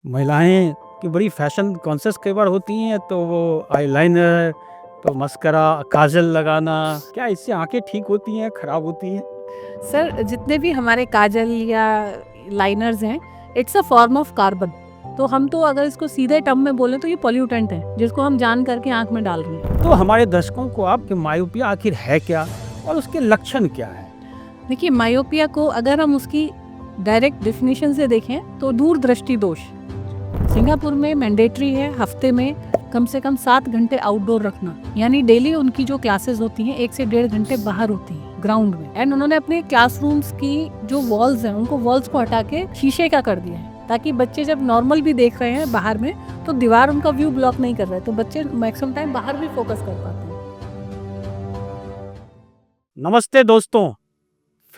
महिलाएं की बड़ी फैशन कॉन्शियस कई बार होती हैं, तो वो आईलाइनर, तो मस्करा, काजल लगाना, क्या इससे आंखें ठीक होती हैं, खराब होती हैं? सर जितने भी हमारे काजल या लाइनर्स हैं, it's a form of carbon. तो हम तो अगर इसको सीधे टर्म में बोलें तो ये पॉल्यूटेंट है जिसको हम जान करके आंख में डाल रहे हैं। तो हमारे दर्शकों को आपके मायोपिया आखिर है क्या और उसके लक्षण क्या है? देखिए, मायोपिया को अगर हम उसकी डायरेक्ट डेफिनेशन से देखें तो दूरदृष्टि दोष सिंगापुर में मैंडेटरी है हफ्ते में कम से कम 7 घंटे आउटडोर रखना, यानी डेली उनकी जो क्लासेस होती हैं 1 से 1.5 घंटे बाहर होती हैं ग्राउंड में। एंड उन्होंने अपने क्लासरूम्स की जो वॉल्स हैं उनको वॉल्स को हटा के शीशे का कर दिया है, ताकि बच्चे जब नॉर्मल भी देख रहे हैं बाहर में तो दीवार उनका व्यू ब्लॉक नहीं कर रहा है, तो बच्चे मैक्सिमम टाइम बाहर भी फोकस कर पाते हैं। नमस्ते दोस्तों,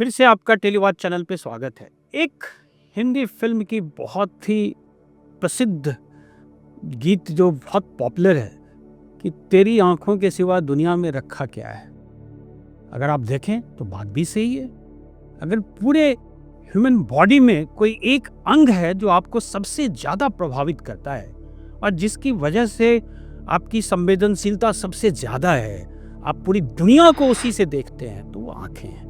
फिर से आपका टेलीवाच चैनल पे स्वागत है। एक हिंदी फिल्म की बहुत ही प्रसिद्ध गीत जो बहुत पॉपुलर है कि तेरी आंखों के सिवा दुनिया में रखा क्या है। अगर आप देखें तो बात भी सही है। अगर पूरे ह्यूमन बॉडी में कोई एक अंग है जो आपको सबसे ज़्यादा प्रभावित करता है और जिसकी वजह से आपकी संवेदनशीलता सबसे ज़्यादा है, आप पूरी दुनिया को उसी से देखते हैं, तो वो आंखें हैं।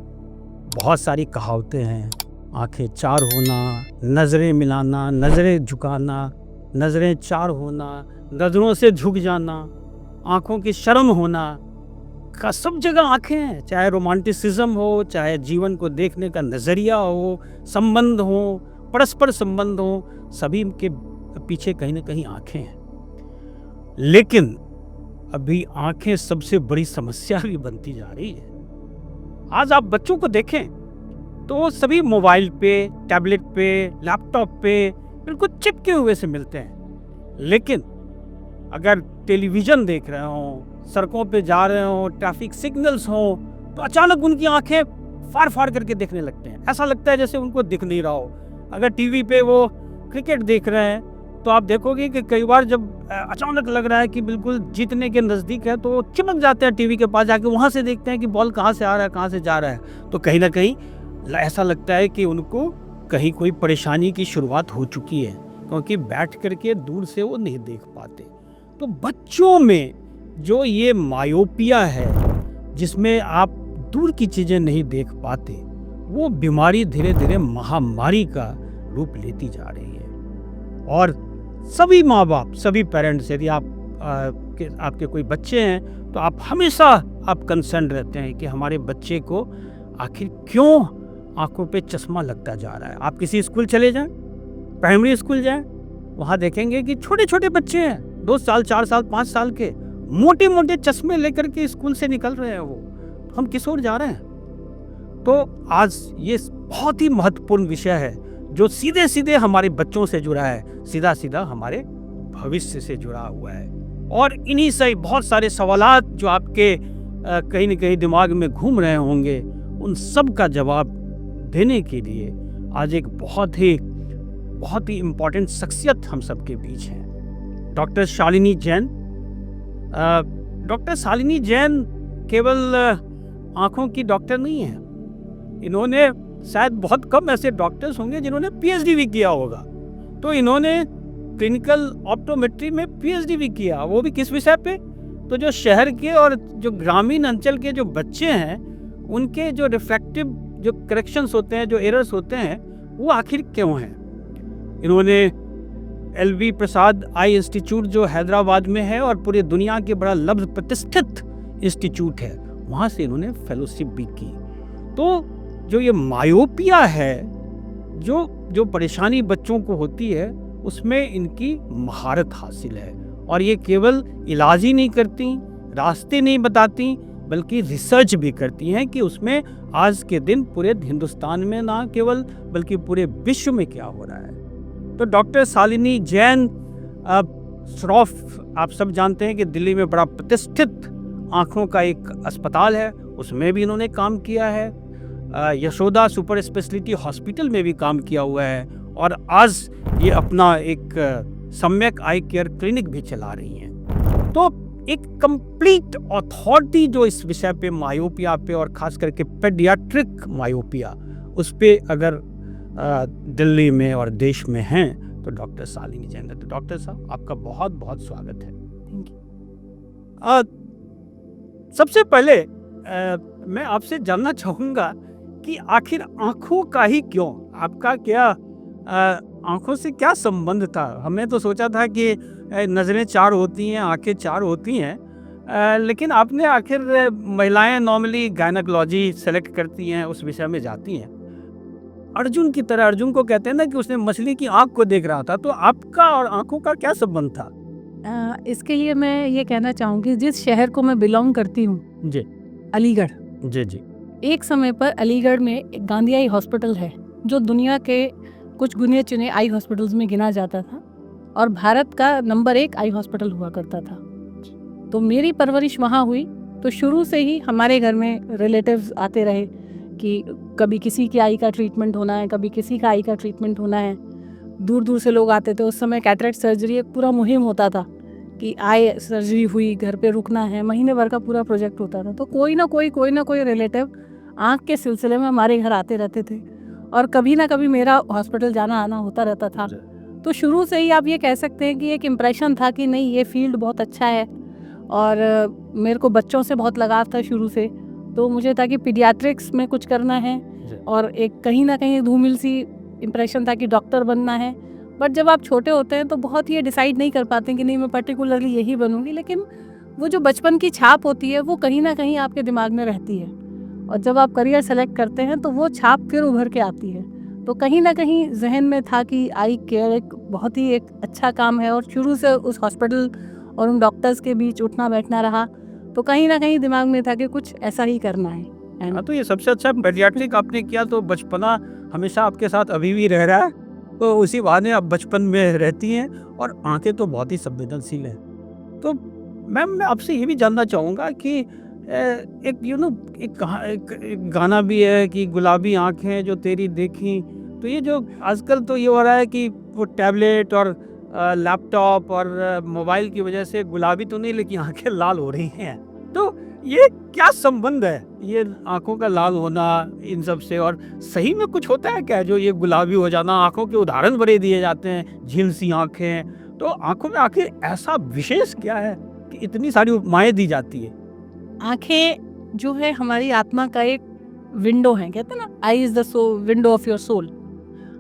बहुत सारी कहावतें हैं, आंखें चार होना, नज़रें मिलाना, नज़रें झुकाना, नज़रें चार होना, नज़रों से झुक जाना, आंखों की शर्म होना, का सब जगह आंखें हैं। चाहे रोमांटिसिज्म हो, चाहे जीवन को देखने का नज़रिया हो, संबंध हो, परस्पर संबंध हो, सभी के पीछे कहीं ना कहीं आंखें हैं। लेकिन अभी आंखें सबसे बड़ी समस्या भी बनती जा रही है। आज आप बच्चों को देखें तो सभी मोबाइल पे, टैबलेट पे, लैपटॉप पे बिल्कुल चिपके हुए से मिलते हैं। लेकिन अगर टेलीविज़न देख रहे हो, सड़कों पे जा रहे हो, ट्रैफिक सिग्नल्स हो, तो अचानक उनकी आंखें फाड़ फाड़ करके देखने लगते हैं। ऐसा लगता है जैसे उनको दिख नहीं रहा हो। अगर टीवी पे वो क्रिकेट देख रहे हैं तो आप देखोगे कि कई बार जब अचानक लग रहा है कि बिल्कुल जीतने के नज़दीक है तो चिपक जाते हैं टीवी के पास जाके, वहाँ से देखते हैं कि बॉल कहाँ से आ रहा है, कहाँ से जा रहा है। तो कहीं ना कहीं ऐसा लगता है कि उनको कहीं कोई परेशानी की शुरुआत हो चुकी है, क्योंकि बैठ करके दूर से वो नहीं देख पाते। तो बच्चों में जो ये मायोपिया है, जिसमें आप दूर की चीज़ें नहीं देख पाते, वो बीमारी धीरे धीरे महामारी का रूप लेती जा रही है। और सभी माँ बाप, सभी पेरेंट्स, यदि आपके कोई बच्चे हैं तो आप हमेशा कंसर्न रहते हैं कि हमारे बच्चे को आखिर क्यों आंखों पे चश्मा लगता जा रहा है। आप किसी स्कूल चले जाएं, प्राइमरी स्कूल जाएं, वहाँ देखेंगे कि छोटे छोटे बच्चे हैं, 2 साल, 4 साल, 5 साल के, मोटे मोटे चश्मे लेकर के स्कूल से निकल रहे हैं। वो हम किस ओर जा रहे हैं? तो आज ये बहुत ही महत्वपूर्ण विषय है जो सीधे सीधे हमारे बच्चों से जुड़ा है, सीधा सीधा हमारे भविष्य से जुड़ा हुआ है। और इन्हीं से बहुत सारे सवालात जो आपके कहीं न कहीं दिमाग में घूम रहे होंगे, उन सब का जवाब देने के लिए आज एक बहुत ही इम्पोर्टेंट शख्सियत हम सबके बीच हैं, डॉक्टर शालिनी जैन। डॉक्टर शालिनी जैन केवल आँखों की डॉक्टर नहीं है। इन्होंने, शायद बहुत कम ऐसे डॉक्टर्स होंगे जिन्होंने पीएचडी भी किया होगा। तो इन्होंने क्लिनिकल ऑप्टोमेट्री में पीएचडी भी किया, वो भी किस विषय पे? तो जो शहर के और जो ग्रामीण अंचल के जो बच्चे हैं, उनके जो रिफ्रैक्टिव जो करेक्शंस होते हैं, जो एरर्स होते हैं, वो आखिर क्यों हैं। इन्होंने एलवी प्रसाद आई इंस्टीट्यूट जो हैदराबाद में है और पूरी दुनिया के बड़ा लब्ज प्रतिष्ठित इंस्टीट्यूट है, वहाँ से इन्होंने फेलोशिप भी की। तो जो ये मायोपिया है, जो परेशानी बच्चों को होती है, उसमें इनकी महारत हासिल है। और ये केवल इलाज ही नहीं करती, रास्ते नहीं बताती, बल्कि रिसर्च भी करती हैं कि उसमें आज के दिन पूरे हिंदुस्तान में ना केवल बल्कि पूरे विश्व में क्या हो रहा है। तो डॉक्टर शालिनी जैन श्रॉफ, आप सब जानते हैं कि दिल्ली में बड़ा प्रतिष्ठित आँखों का एक अस्पताल है, उसमें भी इन्होंने काम किया है। यशोदा सुपर स्पेशलिटी हॉस्पिटल में भी काम किया हुआ है और आज ये अपना एक सम्यक आई केयर क्लिनिक भी चला रही हैं। तो एक कंप्लीट अथॉरिटी जो इस विषय पे, मायोपिया पे, और खास करके पेडियाट्रिक मायोपिया, उस पे अगर दिल्ली में और देश में हैं तो डॉक्टर शालिनी जैन है। तो डॉक्टर साहब, आपका बहुत बहुत स्वागत है। Thank you. सबसे पहले मैं आपसे जानना चाहूँगा कि आखिर आँखों का ही क्यों? आपका क्या आँखों से क्या संबंध था? हमने तो सोचा था कि नज़रें 4 होती हैं, आँखें 4 होती हैं, लेकिन आपने आखिर महिलाएं नॉर्मली गायनेकोलॉजी सेलेक्ट करती हैं, उस विषय में जाती हैं। अर्जुन की तरह, अर्जुन को कहते हैं ना कि उसने मछली की आँख को देख रहा था, तो आपका और आँखों का क्या संबंध था? इसके लिए मैं ये कहना चाहूँगी, जिस शहर को मैं बिलोंग करती हूँ, जी अलीगढ़, जी जी एक समय पर अलीगढ़ में एक गांधी आई हॉस्पिटल है, जो दुनिया के कुछ गिने चुने आई हॉस्पिटल्स में गिना जाता था और भारत का नंबर 1 आई हॉस्पिटल हुआ करता था। तो मेरी परवरिश वहाँ हुई। तो शुरू से ही हमारे घर में रिलेटिव्स आते रहे कि कभी किसी की आई का ट्रीटमेंट होना है, कभी किसी का आई का ट्रीटमेंट होना है। दूर दूर से लोग आते थे। उस समय कैटरेक्ट सर्जरी एक पूरा मुहिम होता था कि आई सर्जरी हुई, घर पे रुकना है, महीने भर का पूरा प्रोजेक्ट होता था। तो कोई ना कोई रिलेटिव आँख के सिलसिले में हमारे घर आते रहते थे और कभी ना कभी मेरा हॉस्पिटल जाना आना होता रहता था। तो शुरू से ही आप ये कह सकते हैं कि एक इम्प्रेशन था कि नहीं, ये फील्ड बहुत अच्छा है। और मेरे को बच्चों से बहुत लगाव था शुरू से, तो मुझे था कि पीडियाट्रिक्स में कुछ करना है और एक कहीं ना कहीं धूमिल सी इम्प्रेशन था कि डॉक्टर बनना है। बट जब आप छोटे होते हैं तो बहुत ये डिसाइड नहीं कर पाते कि नहीं, मैं पर्टिकुलरली यही बनूंगी। लेकिन वो जो बचपन की छाप होती है वो कहीं ना कहीं आपके दिमाग में रहती है और जब आप करियर सेलेक्ट करते हैं तो वो छाप फिर उभर के आती है। तो कहीं ना कहीं जहन में था कि आई केयर एक बहुत ही एक अच्छा काम है और शुरू से उस हॉस्पिटल और उन डॉक्टर्स के बीच उठना बैठना रहा। तो कहीं ना कहीं दिमाग में था कि कुछ ऐसा ही करना है। हाँ, तो ये सबसे अच्छा पेडियाट्रिक आपने किया, तो बचपना हमेशा आपके साथ अभी भी रह रहा है। तो उसी बहाने आप बचपन में रहती हैं और आंखें तो बहुत ही संवेदनशील हैं। तो मैम, मैं आपसे ये भी जानना चाहूँगा कि एक गाना भी है कि गुलाबी आंखें जो तेरी देखी। तो ये जो आजकल तो ये हो रहा है कि वो टैबलेट और लैपटॉप और मोबाइल की वजह से गुलाबी तो नहीं, लेकिन आंखें लाल हो रही हैं। तो ये क्या संबंध है, ये आंखों का लाल होना इन सब से? और सही में कुछ होता है क्या जो ये गुलाबी हो जाना? आंखों के उदाहरण बड़े दिए जाते हैं, झील सी आंखें। तो आंखों में आखिर ऐसा विशेष क्या है कि इतनी सारी उपमाएं दी जाती है? आंखें जो है हमारी आत्मा का एक विंडो है। कहते हैं ना, eye is the window of your soul.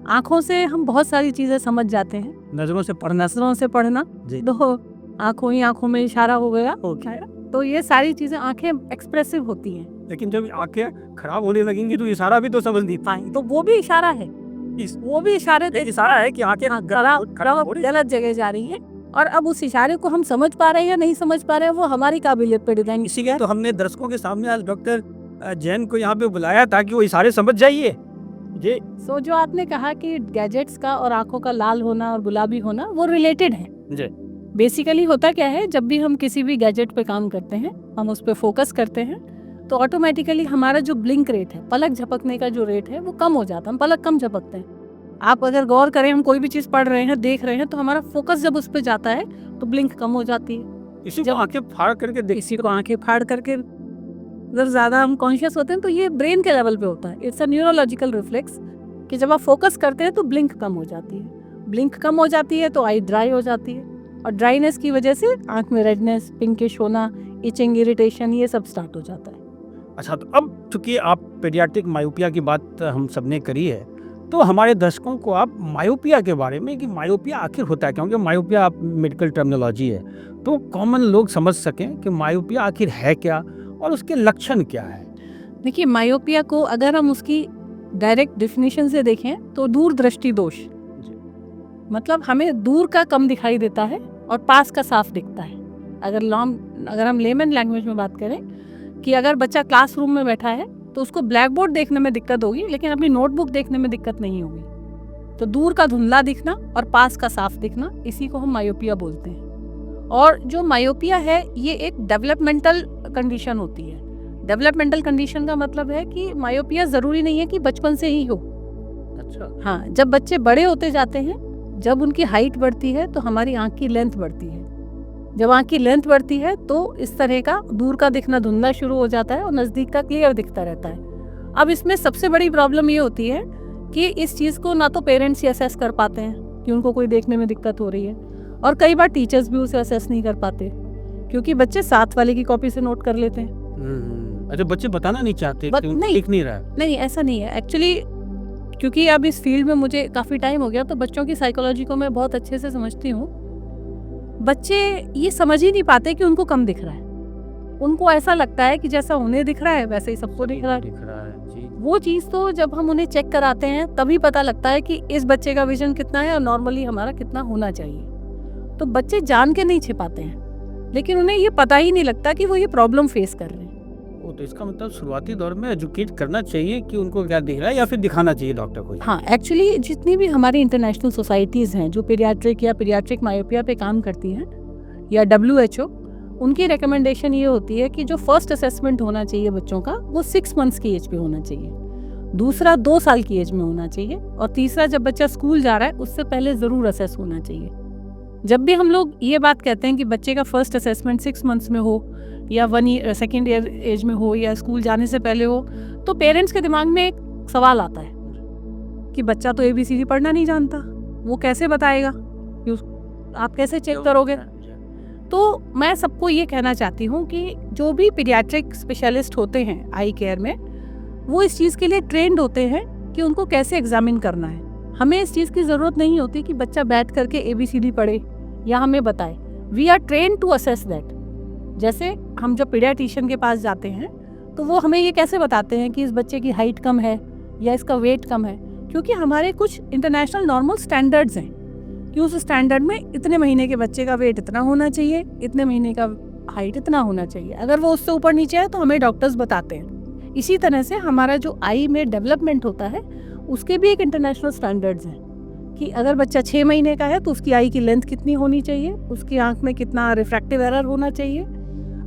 आंखों से हम बहुत सारी चीजें समझ जाते हैं। नजरों से पढ़ना। नजरों से पढ़ना, दो आंखों ही आंखों में इशारा हो गया। तो ये सारी चीजें, आंखें एक्सप्रेसिव होती हैं। लेकिन जब आंखें खराब होने लगेंगी तो इशारा भी तो समझ नहीं पाएंगे। तो वो भी इशारा है, वो भी इशारा है कि आंखें खराब गलत जगह जा रही है। और अब उस इशारे को हम समझ पा रहे हैं या नहीं समझ पा रहे हैं, वो हमारी काबिलियत पर डिपेंड। इसी का तो हमने दर्शकों के सामने आज डॉक्टर जैन को यहाँ पे बुलाया ताकि वो इशारे समझ जाइए। जी। सो जो आपने कहा कि गैजेट्स का और आंखों का लाल होना और गुलाबी होना वो रिलेटेड है। जी। बेसिकली होता क्या है, जब भी हम किसी भी गैजेट पे काम करते हैं, हम उस पर फोकस करते हैं, तो ऑटोमेटिकली हमारा जो ब्लिंक रेट है, पलक झपकने का जो रेट है, वो कम हो जाता है। हम पलक कम झपकते हैं। आप अगर गौर करें, हम कोई भी चीज़ पढ़ रहे हैं, देख रहे हैं, तो हमारा फोकस जब उस पर जाता है तो ब्लिंक कम हो जाती है। इसी को आंखें फाड़ करके इसी को आंखें फाड़ करके अगर ज़्यादा हम कॉन्शियस होते हैं तो ये ब्रेन के लेवल पे होता है। इट्स अ न्यूरोलॉजिकल रिफ्लेक्स कि जब आप फोकस करते हैं तो ब्लिंक कम हो जाती है। ब्लिंक कम हो जाती है तो आई ड्राई हो जाती है और ड्राइनेस की वजह से आंख में रेडनेस, पिंकिश होना, इचिंग, इरिटेशन, ये सब स्टार्ट हो जाता है। अच्छा, तो अब चूंकि आप पेडियाट्रिक मायोपिया की बात हम सबने करी है, तो हमारे दर्शकों को आप मायोपिया के बारे में, कि मायोपिया आखिर होता है, क्योंकि मायोपिया मेडिकल टर्मिनोलॉजी है, तो कॉमन लोग समझ सकें कि मायोपिया आखिर है क्या और उसके लक्षण क्या है। देखिए, मायोपिया को अगर हम उसकी डायरेक्ट डेफिनेशन से देखें तो दूर दृष्टि दोष, मतलब हमें दूर का कम दिखाई देता है और पास का साफ दिखता है। अगर हम लेमन लैंग्वेज में बात करें कि अगर बच्चा क्लासरूम में बैठा है तो उसको ब्लैक बोर्ड देखने में दिक्कत होगी, लेकिन अपनी नोटबुक देखने में दिक्कत नहीं होगी। तो दूर का धुंधला दिखना और पास का साफ दिखना, इसी को हम मायोपिया बोलते हैं। और जो मायोपिया है ये एक डेवलपमेंटल कंडीशन होती है। डेवलपमेंटल कंडीशन का मतलब है कि मायोपिया ज़रूरी नहीं है कि बचपन से ही हो। अच्छा। हाँ, जब बच्चे बड़े होते जाते हैं, जब उनकी हाइट बढ़ती है तो हमारी आँख की लेंथ बढ़ती है। जब आँख की लेंथ बढ़ती है तो इस तरह का दूर का दिखना धुंधला शुरू हो जाता है और नज़दीक का क्लियर दिखता रहता है। अब इसमें सबसे बड़ी प्रॉब्लम ये होती है कि इस चीज़ को ना तो पेरेंट्स ही असेस कर पाते हैं, कि उनको कोई देखने में दिक्कत हो रही है। और कई बार टीचर्स भी उसे असेस नहीं कर पाते क्योंकि बच्चे साथ वाले की कॉपी से नोट कर लेते हैं। अच्छा, बच्चे बताना नहीं चाहते कि उनको नहीं, दिख नहीं रहा है। नहीं ऐसा नहीं है एक्चुअली, क्योंकि अब इस फील्ड में मुझे काफ़ी टाइम हो गया तो बच्चों की साइकोलॉजी को मैं बहुत अच्छे से समझती हूँ। बच्चे ये समझ ही नहीं पाते कि उनको कम दिख रहा है। उनको ऐसा लगता है कि जैसा उन्हें दिख रहा है वैसे ही सबको दिख रहा है। जी। वो चीज़ तो जब हम उन्हें चेक कराते हैं तभी पता लगता है कि इस बच्चे का विजन कितना है और नॉर्मली हमारा कितना होना चाहिए। तो बच्चे जान के नहीं छिपाते हैं, लेकिन उन्हें ये पता ही नहीं लगता कि वो ये प्रॉब्लम फेस कर रहे हैं। वो तो इसका मतलब शुरुआती दौर में एजुकेट करना चाहिए कि उनको क्या दिख रहा है या फिर दिखाना चाहिए डॉक्टर को। हाँ, एक्चुअली जितनी भी हमारी इंटरनेशनल सोसाइटीज़ हैं जो पीडियाट्रिक या पीडियाट्रिक मायोपिया पे काम करती हैं या WHO, उनकी रिकमेंडेशन ये होती है कि जो फर्स्ट असेसमेंट होना चाहिए बच्चों का वो 6 मंथ्स की एज पे होना चाहिए, दूसरा 2 साल की एज में होना चाहिए और तीसरा जब बच्चा स्कूल जा रहा है उससे पहले ज़रूर असेस होना चाहिए। जब भी हम लोग ये बात कहते हैं कि बच्चे का फर्स्ट असेसमेंट 6 मंथ्स में हो या 1 ईयर सेकेंड ईयर एज में हो या स्कूल जाने से पहले हो, तो पेरेंट्स के दिमाग में एक सवाल आता है कि बच्चा तो ABCD पढ़ना नहीं जानता, वो कैसे बताएगा, आप कैसे चेक करोगे। तो मैं सबको ये कहना चाहती हूँ कि जो भी पीडियाट्रिक स्पेशलिस्ट होते हैं आई केयर में, वो इस चीज़ के लिए ट्रेंड होते हैं कि उनको कैसे एग्जामिन करना है। हमें इस चीज़ की ज़रूरत नहीं होती कि बच्चा बैठ करके ABCD पढ़े या हमें बताए। We are train to assess that. जैसे हम जब पीडियाट्रिशियन के पास जाते हैं तो वो हमें ये कैसे बताते हैं कि इस बच्चे की हाइट कम है या इसका वेट कम है, क्योंकि हमारे कुछ इंटरनेशनल नॉर्मल स्टैंडर्ड्स हैं कि उस स्टैंडर्ड में इतने महीने के बच्चे का वेट इतना होना चाहिए, इतने महीने का हाइट इतना होना चाहिए। अगर वो उससे ऊपर नीचे है तो हमें डॉक्टर्स बताते हैं। इसी तरह से हमारा जो आई में डेवलपमेंट होता है उसके भी एक इंटरनेशनल स्टैंडर्ड्स हैं कि अगर बच्चा 6 महीने का है तो उसकी आई की लेंथ कितनी होनी चाहिए, उसकी आंख में कितना रिफ्रैक्टिव एरर होना चाहिए।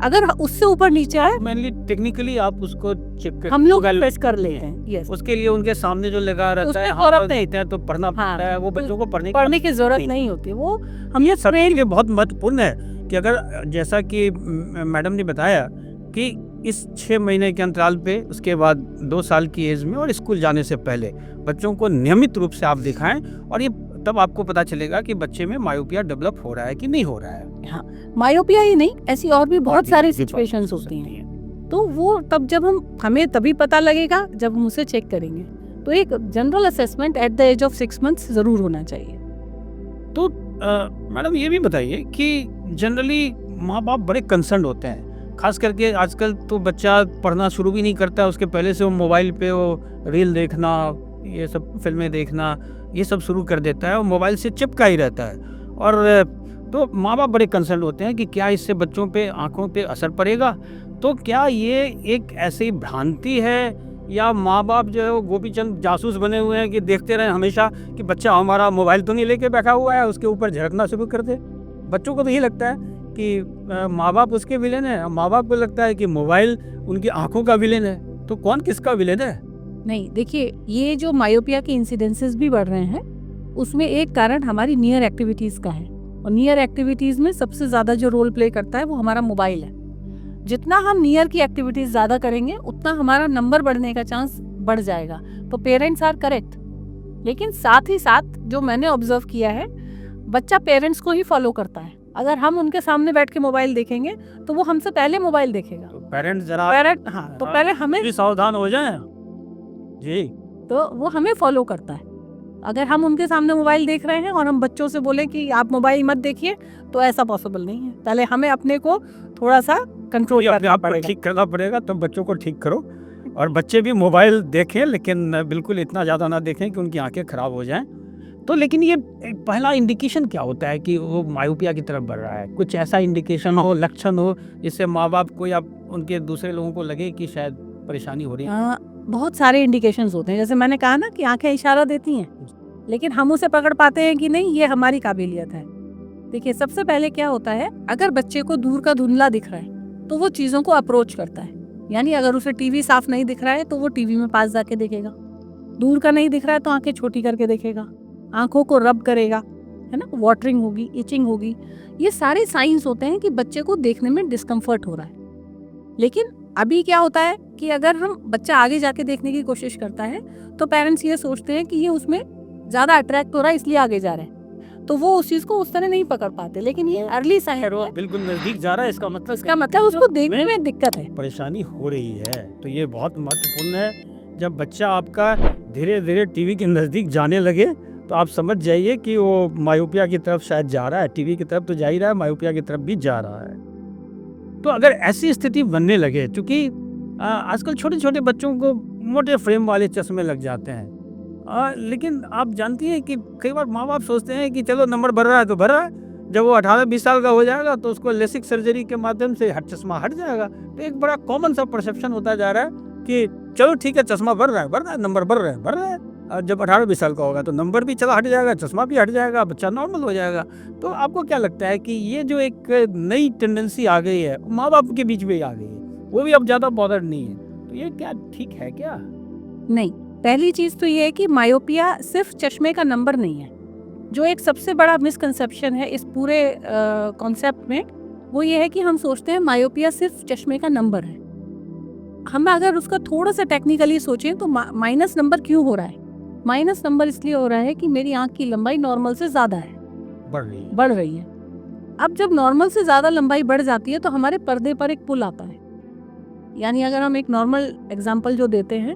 अगर उससे ऊपर नीचे आए, मेनली टेक्निकली आप उसको चेक कर, हम लोग टेस्ट कर लेते हैं। यस, उसके लिए उनके सामने जो लगा रहता है, तो पढ़ना पड़ता है। वो बच्चों को पढ़ने की जरूरत नहीं होती। वो हम ये सब के लिए बहुत महत्वपूर्ण है कि अगर जैसा कि मैडम ने बताया कि इस 6 महीने के अंतराल पे, उसके बाद 2 साल की एज में और स्कूल जाने से पहले बच्चों को नियमित रूप से आप दिखाएं, और ये तब आपको पता चलेगा कि बच्चे में मायोपिया डेवलप हो रहा है कि नहीं हो रहा है। हाँ, मायोपिया ही नहीं, ऐसी और भी बहुत सारी सिचुएशंस होती हैं। तो वो तब जब हमें तभी पता लगेगा जब हम उसे चेक करेंगे। तो एक general assessment at the age of 6 months जरूर होना चाहिए। तो मैडम ये भी बताइए कि जनरली माँ बाप बड़े कंसर्न होते हैं, खास करके आजकल तो बच्चा पढ़ना शुरू भी नहीं करता, उसके पहले से वो मोबाइल पे वो रील देखना, ये सब फिल्में देखना, ये सब शुरू कर देता है और मोबाइल से चिपका ही रहता है। और तो माँ बाप बड़े कंसर्न होते हैं कि क्या इससे बच्चों पे, आंखों पे असर पड़ेगा। तो क्या ये एक ऐसी भ्रांति है या माँ बाप जो है वो गोपीचंद जासूस बने हुए हैं कि देखते रहे हमेशा कि बच्चा हमारा मोबाइल तो नहीं लेके बैठा हुआ है, उसके ऊपर झड़कना शुरू कर दे। बच्चों को तो ये लगता है कि माँ बाप उसके विलेन है, माँ बाप को लगता है कि मोबाइल उनकी आंखों का विलेन है। तो कौन किसका विलेन है? नहीं, देखिए, ये जो मायोपिया के इंसिडेंसेस भी बढ़ रहे हैं उसमें एक कारण हमारी नियर एक्टिविटीज़ का है, और नियर एक्टिविटीज़ में सबसे ज़्यादा जो रोल प्ले करता है वो हमारा मोबाइल है। जितना हम नियर की एक्टिविटीज़ ज़्यादा करेंगे उतना हमारा नंबर बढ़ने का चांस बढ़ जाएगा। तो पेरेंट्स आर करेक्ट, लेकिन साथ ही साथ जो मैंने ऑब्जर्व किया है, बच्चा पेरेंट्स को ही फॉलो करता है। अगर हम उनके सामने बैठ के मोबाइल देखेंगे तो वो हमसे पहले मोबाइल देखेगा। तो पेरेंट्स जरा हाँ, तो पहले हमें सावधान हो जाएं जी। तो वो हमें फॉलो करता है। अगर हम उनके सामने मोबाइल देख रहे हैं और हम बच्चों से बोलें कि आप मोबाइल मत देखिए, तो ऐसा पॉसिबल नहीं है। पहले हमें अपने को थोड़ा सा कंट्रोल करना पड़ेगा, ठीक करना पड़ेगा, तब बच्चों को ठीक करो। और बच्चे भी मोबाइल देखें, लेकिन बिल्कुल इतना ज़्यादा ना देखें कि उनकी आंखें खराब हो जाएं। तो लेकिन ये पहला इंडिकेशन क्या होता है कि वो मायोपिया की तरफ बढ़ रहा है? कुछ ऐसा इंडिकेशन हो, लक्षण हो, जिससे माँ बाप को या उनके दूसरे लोगों को लगे कि शायद परेशानी हो रही है? बहुत सारे इंडिकेशंस होते हैं। जैसे मैंने कहा ना कि आंखें इशारा देती हैं, लेकिन हम उसे पकड़ पाते हैं कि नहीं, ये हमारी काबिलियत है। देखिए, सबसे पहले क्या होता है, अगर बच्चे को दूर का धुंधला दिख रहा है तो वो चीज़ों को अप्रोच करता है। यानी अगर उसे टीवी साफ नहीं दिख रहा है तो वो टीवी में पास जाके देखेगा। दूर का नहीं दिख रहा है तो आंखें छोटी करके देखेगा, आंखों को रब करेगा, है ना, वाटरिंग होगी, इचिंग होगी। ये सारे साइंस होते हैं कि बच्चे को देखने में डिस्कम्फर्ट हो रहा है। लेकिन अभी क्या होता है कि अगर हम बच्चा आगे जाके देखने की कोशिश करता है तो पेरेंट्स ये सोचते हैं कि ये उसमें ज़्यादा अट्रैक्ट हो रहा है इसलिए आगे जा रहे हैं। तो वो उस चीज को उस तरह नहीं पकड़ पाते। लेकिन ये अर्ली साइन है, बिल्कुल नजदीक जा रहा है, इसका मतलब उसको देखने में दिक्कत है, परेशानी हो रही है। तो ये बहुत महत्वपूर्ण है। जब बच्चा आपका धीरे धीरे टीवी के नज़दीक जाने लगे तो आप समझ जाइए कि वो मायोपिया की तरफ शायद जा रहा है। टीवी की तरफ तो जा ही रहा है, मायोपिया की तरफ भी जा रहा है। तो अगर ऐसी स्थिति बनने लगे, क्योंकि आजकल छोटे छोटे बच्चों को मोटे फ्रेम वाले चश्मे लग जाते हैं, लेकिन आप जानती हैं कि कई बार माँ बाप सोचते हैं कि चलो नंबर बढ़ रहा है तो बढ़ रहा है, जब वो 18-20 साल का हो जाएगा तो उसको लेसिक सर्जरी के माध्यम से चश्मा हट जाएगा। तो एक बड़ा कॉमन सा परसेप्शन होता जा रहा है कि चलो ठीक है, चश्मा बढ़ रहा है, नंबर बढ़ रहा है। और जब 18-20 साल का होगा तो नंबर भी चला हट जाएगा, चश्मा भी हट जाएगा, बच्चा नॉर्मल हो जाएगा। तो आपको क्या लगता है कि ये जो एक नई टेंडेंसी आ गई है, माँ बाप के बीच में आ गई है, वो भी अब ज़्यादा बॉदर नहीं है, तो ये क्या ठीक है क्या? नहीं। पहली चीज तो ये है कि मायोपिया सिर्फ चश्मे का नंबर नहीं है। जो एक सबसे बड़ा मिसकंसेप्शन है इस पूरे कॉन्सेप्ट में, वो ये है कि हम सोचते हैं मायोपिया सिर्फ चश्मे का नंबर है। हम अगर उसका थोड़ा सा टेक्निकली सोचें तो माइनस नंबर क्यों हो रहा है? माइनस नंबर इसलिए हो रहा है कि मेरी आंख की लंबाई नॉर्मल से ज़्यादा है, बढ़ रही है। अब जब नॉर्मल से ज़्यादा लंबाई बढ़ जाती है तो हमारे पर्दे पर एक पुल आता है। यानी अगर हम एक नॉर्मल एग्जाम्पल जो देते हैं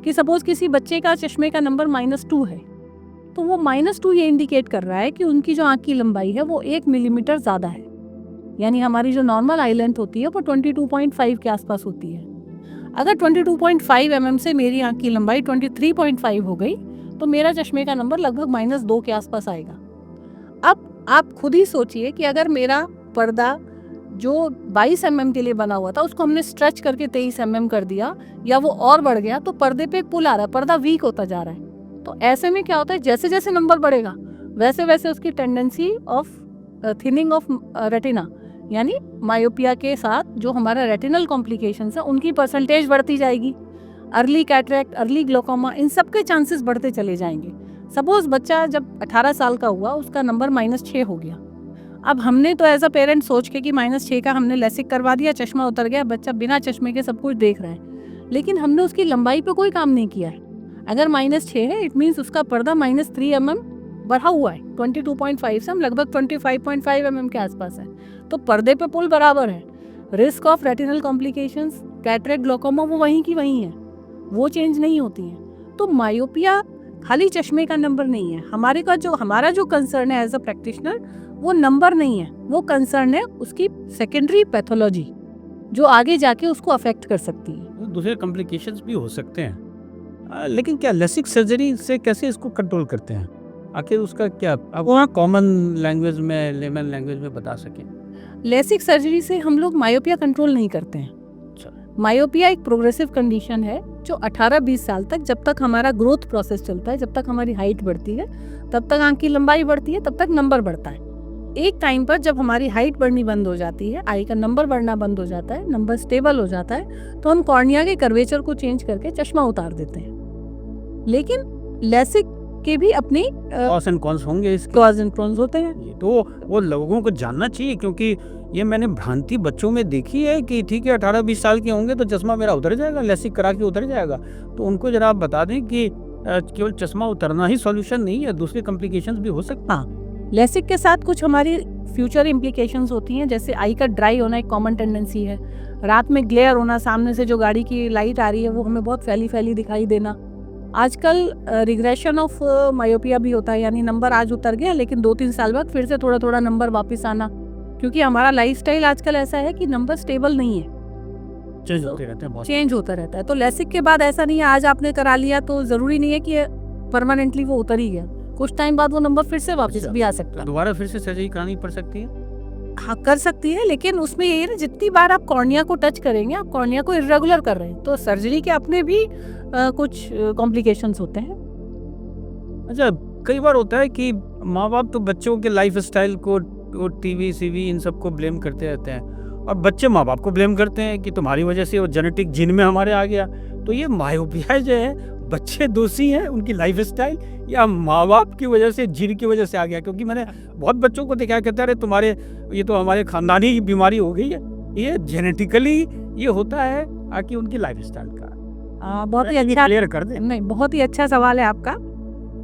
कि सपोज किसी बच्चे का चश्मे का नंबर -2 है, तो वो -2 ये इंडिकेट कर रहा है कि उनकी जो आंख की लंबाई है वो 1 मिलीमीटर ज़्यादा है। यानी हमारी जो नॉर्मल आई लेंथ होती है वो 22.5 के आसपास होती है। अगर 22.5 mm से मेरी आंख की लंबाई 23.5 हो गई तो मेरा चश्मे का नंबर लगभग -2 के आसपास आएगा। अब आप खुद ही सोचिए कि अगर मेरा पर्दा जो 22 mm के लिए बना हुआ था उसको हमने स्ट्रेच करके 23 mm कर दिया या वो और बढ़ गया, तो पर्दे पे एक पुल आ रहा है, पर्दा वीक होता जा रहा है। तो ऐसे में क्या होता है, जैसे जैसे नंबर बढ़ेगा वैसे वैसे उसकी tendency of thinning of retina, यानी मायोपिया के साथ जो हमारा रेटिनल कॉम्प्लिकेशंस है उनकी परसेंटेज बढ़ती जाएगी। अर्ली कैटरेक्ट, अर्ली ग्लोकोमा, इन सब के चांसेस बढ़ते चले जाएंगे। सपोज बच्चा जब 18 साल का हुआ, उसका नंबर -6 हो गया। अब हमने तो एज अ पेरेंट सोच के कि -6 का हमने लेसिक करवा दिया, चश्मा उतर गया, बच्चा बिना चश्मे के सब कुछ देख रहा है, लेकिन हमने उसकी लंबाई पे कोई काम नहीं किया है। अगर -6 है इट मीन्स उसका पर्दा -3 mm बढ़ा हुआ है। 22.5 से हम लगभग 25.5 mm के आसपास है, तो पर्दे पे पुल बराबर है। Risk of retinal complications, cataract, glaucoma वो वहीं की वहीं है, वो चेंज नहीं होती हैं। तो मायोपिया खाली चश्मे का नंबर नहीं है। हमारा जो कंसर्न है एज अ प्रैक्टिशनर वो नंबर नहीं है, वो कंसर्न है उसकी सेकेंडरी पैथोलॉजी जो आगे जाके उसको अफेक्ट कर सकती है। दूसरे कॉम्प्लिकेशंस भी हो सकते हैं, लेकिन क्या लेसिक सर्जरी से कैसे इसको कंट्रोल करते हैं? आखिर उसका क्या आप वहाँ कॉमन लैंग्वेज में, लेमन लैंग्वेज में बता सकें? लेसिक सर्जरी से हम लोग मायोपिया कंट्रोल नहीं करते हैं। मायोपिया एक प्रोग्रेसिव कंडीशन है जो 18-20 साल तक, जब तक हमारा ग्रोथ प्रोसेस चलता है, जब तक हमारी हाइट बढ़ती है, तब तक आंख की लंबाई बढ़ती है, तब तक नंबर बढ़ता है। एक टाइम पर जब हमारी हाइट बढ़नी बंद हो जाती है, आई का नंबर बढ़ना बंद हो जाता है, नंबर स्टेबल हो जाता है, तो हम कॉर्निया के कर्वेचर को चेंज करके चश्मा उतार देते हैं। लेकिन लेसिक के भी अपनी कॉस एंड कॉन्स होंगे, इसके कॉज एंड कॉन्स होते हैं। तो वो लोगों को जानना चाहिए, क्योंकि ये मैंने भ्रांति बच्चों में देखी है कि ठीक है 18-20 साल के होंगे तो चश्मा मेरा उतर जाएगा, लेसिक करा के उतर जाएगा। तो उनको जरा आप बता दें कि केवल चश्मा उतरना ही सॉल्यूशन नहीं है, दूसरे कॉम्प्लिकेशंस भी हो सकते हैं। लेसिक के साथ कुछ हमारी फ्यूचर इम्प्लीकेशंस होती हैं, जैसे आई का ड्राई होना एक कॉमन टेंडेंसी है, रात में ग्लेयर होना, सामने से जो गाड़ी की लाइट आ रही है वो हमें बहुत फैली दिखाई देना। आजकल रिग्रेशन ऑफ मायोपिया भी होता है, यानी नंबर आज उतर गया लेकिन 2-3 साल बाद फिर से थोड़ा नंबर वापस आना, क्योंकि हमारा लाइफस्टाइल आजकल ऐसा है कि नंबर स्टेबल नहीं है, चेंज होते रहते हैं, चेंज होता रहता है। तो लेसिक के बाद ऐसा नहीं है आज आपने करा लिया तो जरूरी नहीं है कि परमानेंटली वो उतर ही गया, कुछ टाइम बाद वो नंबर फिर से वापस भी आ सकता है, दोबारा फिर से सर्जरी करानी पड़ सकती है। हाँ कर सकती है, लेकिन उसमें ये ना जितनी बार आप कॉर्निया को टच करेंगे, आप कॉर्निया को इरेगुलर कर रहे हैं, तो सर्जरी के अपने भी कुछ कॉम्प्लिकेशंस होते हैं। अच्छा, कई बार होता है कि माँ बाप तो बच्चों के लाइफ स्टाइल को टीवी सीवी इन सब को ब्लेम करते रहते हैं, और बच्चे माँ बाप को ब्लेम करते हैं कि तुम्हारी वजह से वो जेनेटिक जीन में हमारे आ गया। तो ये मायोपिया जो है, बच्चे दोषी हैं, उनकी लाइफ स्टाइल, या माँ बाप की वजह से, जीन की वजह से आ गया? क्योंकि मैंने बहुत बच्चों को देखा, कहते अरे तुम्हारे ये तो हमारे खानदानी बीमारी हो गई है। ये जेनेटिकली ये होता है कि उनकी लाइफ स्टाइल का। बहुत ही अच्छा क्लियर कर दे। नहीं, बहुत ही अच्छा सवाल है आपका।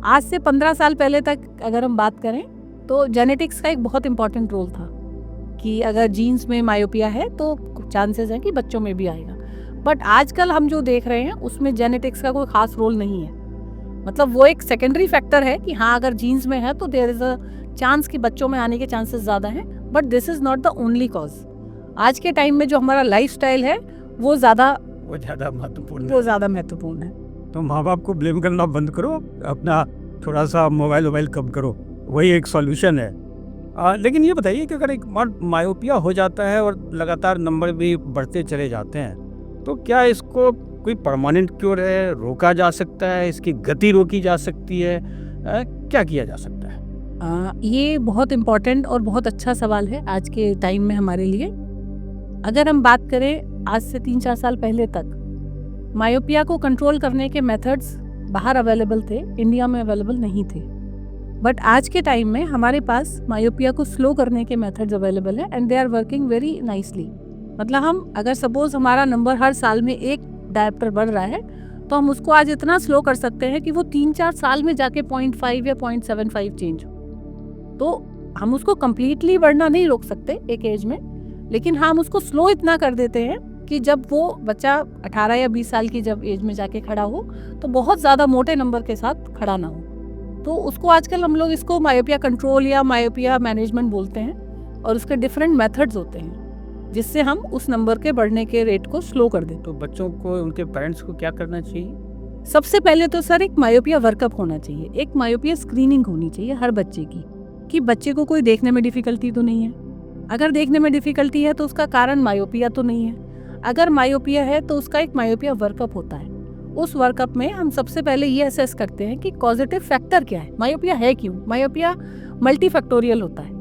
आज से 15 साल पहले तक अगर हम बात करें तो जेनेटिक्स का एक बहुत इम्पॉर्टेंट रोल था कि अगर जीन्स में मायोपिया है तो चांसेस हैं कि बच्चों में भी आएगा। बट आजकल हम जो देख रहे हैं उसमें जेनेटिक्स का कोई खास रोल नहीं है, मतलब वो एक सेकेंडरी फैक्टर है कि हाँ अगर जीन्स में है तो देयर इज अ चांस कि बच्चों में आने के चांसेस ज़्यादा हैं, but this is not the only cause. आज के टाइम में जो हमारा लाइफस्टाइल है वो ज़्यादा महत्वपूर्ण है। तो माँ बाप को ब्लेम करना बंद करो, अपना थोड़ा सा मोबाइल कम करो, वही एक सॉल्यूशन है। लेकिन ये बताइए कि अगर एक मायोपिया हो जाता है और लगातार नंबर भी बढ़ते चले जाते हैं, तो क्या इसको कोई परमानेंट क्योर है, रोका जा सकता है, इसकी गति रोकी जा सकती है, क्या किया जा सकता है? ये बहुत इम्पॉर्टेंट और बहुत अच्छा सवाल है आज के टाइम में हमारे लिए। अगर हम बात करें आज से 3-4 साल पहले तक मायोपिया को कंट्रोल करने के मेथड्स बाहर अवेलेबल थे, इंडिया में अवेलेबल नहीं थे। बट आज के टाइम में हमारे पास मायोपिया को स्लो करने के मेथड्स अवेलेबल है and they are working very nicely. मतलब हम अगर सपोज हमारा नंबर हर साल में 1 डायप्टर बढ़ रहा है तो हम उसको आज इतना स्लो कर सकते हैं कि वो 3-4 साल में जाके 0.5 या 0.75 चेंज हो। तो हम उसको कम्प्लीटली बढ़ना नहीं रोक सकते एक एज में, लेकिन हम उसको स्लो इतना कर देते हैं कि जब वो बच्चा 18 या 20 साल की जब एज में जाके खड़ा हो तो बहुत ज़्यादा मोटे नंबर के साथ खड़ा ना हो। तो उसको आजकल हम लोग इसको मायोपिया कंट्रोल या मायोपिया मैनेजमेंट बोलते हैं और उसके डिफरेंट मेथड्स होते हैं जिससे हम उस नंबर के बढ़ने के रेट को स्लो कर दें। तो बच्चों को, उनके पेरेंट्स को क्या करना चाहिए? सबसे पहले तो सर एक मायोपिया वर्कअप होना चाहिए, एक मायोपिया स्क्रीनिंग होनी चाहिए हर बच्चे की, कि बच्चे को कोई देखने में डिफ़िकल्टी तो नहीं है। अगर देखने में डिफ़िकल्टी है तो उसका कारण मायोपिया तो नहीं है। अगर मायोपिया है तो उसका एक मायोपिया वर्कअप होता है। उस वर्कअप में हम सबसे पहले ये असेस करते हैं कि कॉजेटिव फैक्टर क्या है, मायोपिया है क्यों। मायोपिया मल्टीफैक्टोरियल होता है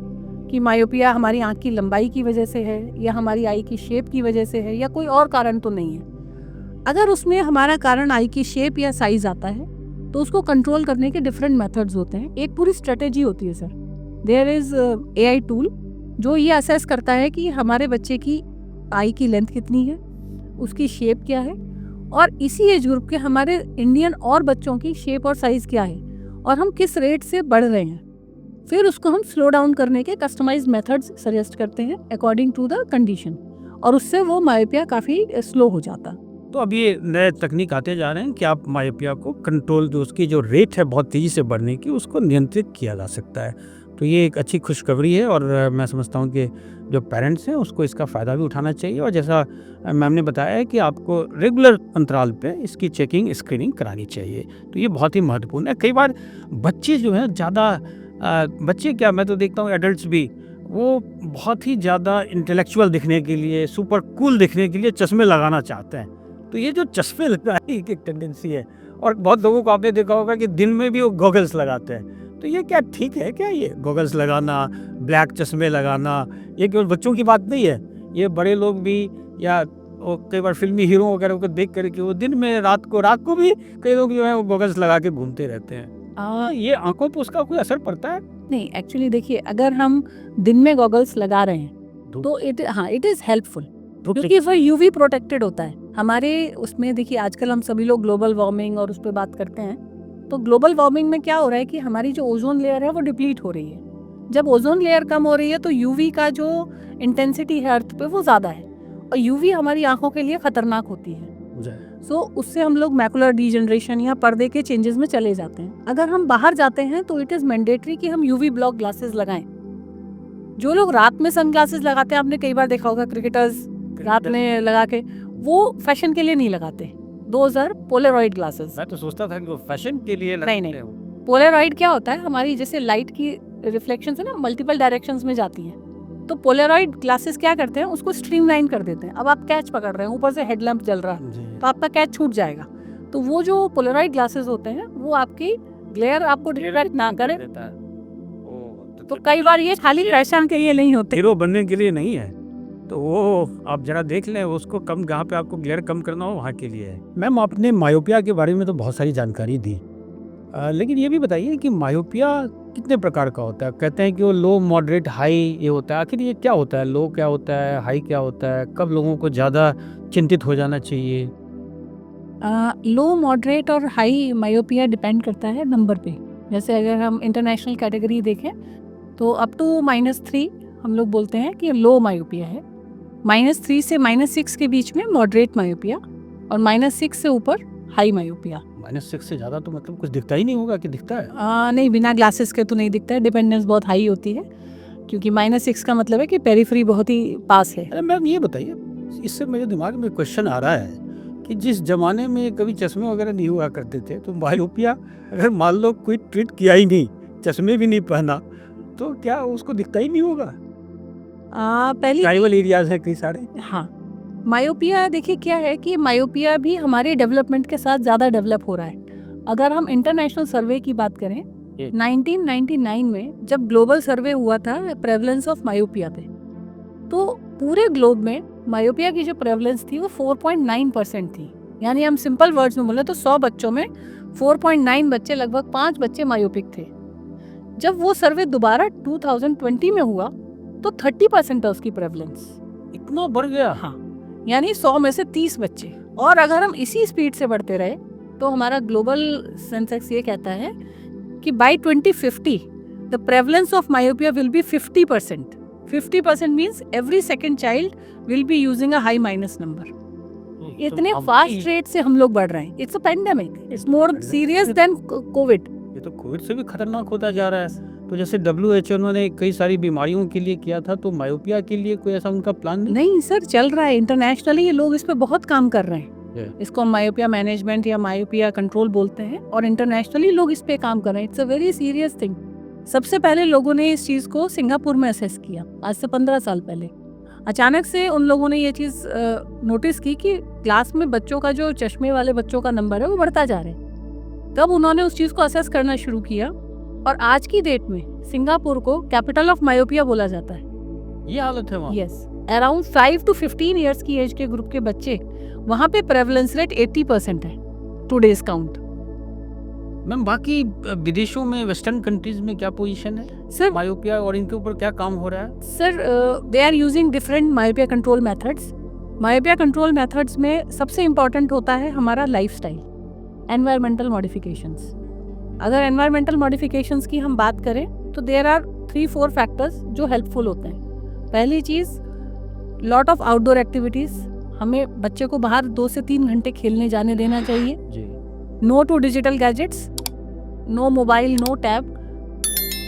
कि मायोपिया हमारी आँख की लंबाई की वजह से है या हमारी आई की शेप की वजह से है या कोई और कारण तो नहीं है। अगर उसमें हमारा कारण आई की शेप या साइज आता है तो उसको कंट्रोल करने के डिफरेंट मेथड्स होते हैं, एक पूरी स्ट्रेटेजी होती है sir. There is AI tool जो ये असेस करता है कि हमारे बच्चे की आई की लेंथ कितनी है, उसकी शेप क्या है और इसी एज ग्रुप के हमारे इंडियन और बच्चों की शेप और साइज़ क्या है और हम किस रेट से बढ़ रहे हैं। फिर उसको हम स्लो डाउन करने के कस्टमाइज्ड मेथड्स सजेस्ट करते हैं अकॉर्डिंग टू द कंडीशन और उससे वो मायोपिया काफ़ी स्लो हो जाता। तो अब ये नए तकनीक आते जा रहे हैं कि आप मायोपिया को कंट्रोल, जो उसकी जो रेट है बहुत तेज़ी से बढ़ने की, उसको नियंत्रित किया जा सकता है। तो ये एक अच्छी खुशखबरी है और मैं समझता हूँ कि जो पेरेंट्स हैं उसको इसका फ़ायदा भी उठाना चाहिए और जैसा मैम ने बताया है कि आपको रेगुलर अंतराल पे इसकी चेकिंग, स्क्रीनिंग करानी चाहिए। तो ये बहुत ही महत्वपूर्ण है। कई बार बच्चे जो हैं ज़्यादा, बच्चे क्या, मैं तो देखता हूँ एडल्ट्स भी, वो बहुत ही ज़्यादा इंटेलेक्चुअल दिखने के लिए, सुपर कूल दिखने के लिए चश्मे लगाना चाहते हैं। तो ये जो चश्मे लगाने की एक टेंडेंसी है और बहुत लोगों को आपने देखा होगा कि दिन में भी वो गॉगल्स लगाते हैं। तो ये क्या ठीक है क्या? ये गॉगल्स लगाना, ब्लैक चश्मे लगाना, ये केवल बच्चों की बात नहीं है, ये बड़े लोग भी या कई बार फिल्मी हीरो वगैरह को देख करके वो दिन में रात को भी कई लोग जो है वो गॉगल्स लगा के घूमते रहते हैं। ये आंखों पर उसका कोई असर पड़ता है? नहीं, एक्चुअली देखिए, अगर हम दिन में गॉगल्स लगा रहे हैं तो इट इज़ हेल्पफुल क्योंकि वो यूवी प्रोटेक्टेड होता है हमारे उसमें। देखिए आजकल हम सभी लोग ग्लोबल वार्मिंग और उस पर बात करते हैं, तो ग्लोबल वार्मिंग में क्या हो रहा है कि हमारी जो ओजोन लेयर है वो डिप्लीट हो रही है। जब ओजोन लेयर कम हो रही है तो यूवी का जो इंटेंसिटी है अर्थ पे वो ज़्यादा है और यूवी हमारी आंखों के लिए खतरनाक होती है। सो उससे हम लोग मैकुलर डीजनरेशन या पर्दे के चेंजेस में चले जाते हैं। अगर हम बाहर जाते हैं तो इट इज़ मैंडेटरी कि हम यूवी ब्लॉक ग्लासेस लगाएं। जो लोग रात में सन ग्लासेस लगाते हैं, आपने कई बार देखा होगा क्रिकेटर्स रात में लगा के, वो फैशन के लिए नहीं लगाते। Those are Polaroid glasses. मैं तो सोचता था कि वो फैशन के लिए नहीं। पोलरॉइड क्या होता है, हमारी जैसे लाइट की रिफ्लेक्शंस है ना, मल्टीपल डायरेक्शंस में जाती हैं। तो पोलरॉइड ग्लासेस क्या करते हैं, उसको स्ट्रीमलाइन कर देते हैं। अब आप कैच पकड़ रहे हैं, ऊपर से हेडलैम्प जल रहा है तो आपका कैच छूट जाएगा। तो वो जो पोलरॉइड ग्लासेस होते हैं वो आपकी ग्लेयर आपको डिस्ट्रैक्ट ना करे। तो कई बार ये खाली फैशन के लिए नहीं होते, हीरो बनने के लिए नहीं है। तो वो आप जरा देख लें, उसको कम, जहाँ पे आपको ग्लेयर कम करना हो वहाँ के लिए है। मैम, आपने मायोपिया के बारे में तो बहुत सारी जानकारी दी, लेकिन ये भी बताइए कि मायोपिया कितने प्रकार का होता है? कहते हैं कि वो लो, मॉडरेट, हाई ये होता है। आखिर ये क्या होता है? लो क्या होता है, हाई क्या होता है? कब लोगों को ज़्यादा चिंतित हो जाना चाहिए? लो, मॉडरेट और हाई मायोपिया डिपेंड करता है नंबर पे। जैसे अगर हम इंटरनेशनल कैटेगरी देखें तो अप टू -3 हम लोग बोलते हैं कि लो मायोपिया है। -3 से -6 के बीच में मॉडरेट मायोपिया और -6 से ऊपर हाई मायोपिया। -6 से ज़्यादा तो मतलब कुछ दिखता ही नहीं होगा कि दिखता है? नहीं, बिना ग्लासेस के तो नहीं दिखता है, डिपेंडेंस बहुत हाई होती है, क्योंकि -6 का मतलब है कि पेरिफेरी बहुत ही पास है। अरे मैम ये बताइए, इससे मेरे दिमाग में क्वेश्चन आ रहा है कि जिस ज़माने में कभी चश्मे वगैरह नहीं हुआ करते थे, तो मायोपिया अगर मान लो कोई ट्रीट किया ही नहीं, चश्मे भी नहीं पहना, तो क्या उसको दिखता ही नहीं होगा? पहली ट्राइबल एरियाज हैं कई सारे। हाँ, मायोपिया देखिए क्या है कि मायोपिया भी हमारे डेवलपमेंट के साथ ज़्यादा डेवलप हो रहा है। अगर हम इंटरनेशनल सर्वे की बात करें, 1999 में जब ग्लोबल सर्वे हुआ था प्रेवलेंस ऑफ मायोपिया पे, तो पूरे ग्लोब में मायोपिया की जो प्रेवलेंस थी वो 4.9% थी। यानी हम सिंपल वर्ड्स में बोले तो 100 बच्चों में 4.9 बच्चे, लगभग 5 बच्चे मायोपिक थे। जब वो सर्वे दोबारा 2020 में हुआ तो 30% है उसकी प्रेवलेंस। इतना बढ़ गया? हाँ, यानी 100 में से 30 बच्चे। और अगर हम इसी स्पीड से बढ़ते रहे तो हमारा ग्लोबल सेंसेक्स ये कहता है कि by 2050 the prevalence of myopia will be 50%। 50% means every second child will be using a high minus number. इतने फास्ट रेट से हम लोग बढ़ रहे हैं। It's a pandemic, it's more serious than COVID. ये तो कोविड से भी खतरनाक होता जा रहा है। तो जैसे WHO ने कई सारी बीमारियों के लिए किया था, तो मायोपिया के लिए कोई ऐसा उनका प्लान नहीं सर, चल रहा है इंटरनेशनली, ये लोग इस पे बहुत काम कर रहे हैं। इसको मायोपिया मैनेजमेंट या मायोपिया कंट्रोल बोलते हैं, और इंटरनेशनली लोग इस पे काम कर रहे हैं। It's a very serious thing. सबसे पहले लोगों ने इस चीज़ को सिंगापुर में असेस किया, आज से 15 साल पहले। अचानक से उन लोगों ने ये चीज़ नोटिस की कि क्लास में बच्चों का जो चश्मे वाले बच्चों का नंबर है वो बढ़ता जा रहा है। तब उन्होंने उस चीज़ को असेस करना शुरू किया, और आज की डेट में सिंगापुर को कैपिटल ऑफ मायोपिया बोला जाता है। ये हालत है वहाँ? यस, अराउंड 5 to 15 ईयर्स की एज के ग्रुप के बच्चे, वहाँ पे प्रेवलेंस रेट 80% है टुडेज काउंट। मैम बाकी विदेशों में, वेस्टर्न कंट्रीज में क्या पोजीशन है सर मायोपिया, और इनके ऊपर क्या काम हो रहा है? Sir they are using different myopia control methods. Myopia control methods में सबसे इम्पॉर्टेंट होता है हमारा लाइफस्टाइल, एनवायरमेंटल मॉडिफिकेशंस। अगर एनवायरमेंटल मॉडिफिकेशंस की हम बात करें तो देयर आर 3-4 फैक्टर्स जो हेल्पफुल होते हैं। पहली चीज़, लॉट ऑफ आउटडोर एक्टिविटीज़। हमें बच्चे को बाहर 2 से 3 घंटे खेलने जाने देना चाहिए। No to digital gadgets, no mobile, no tab.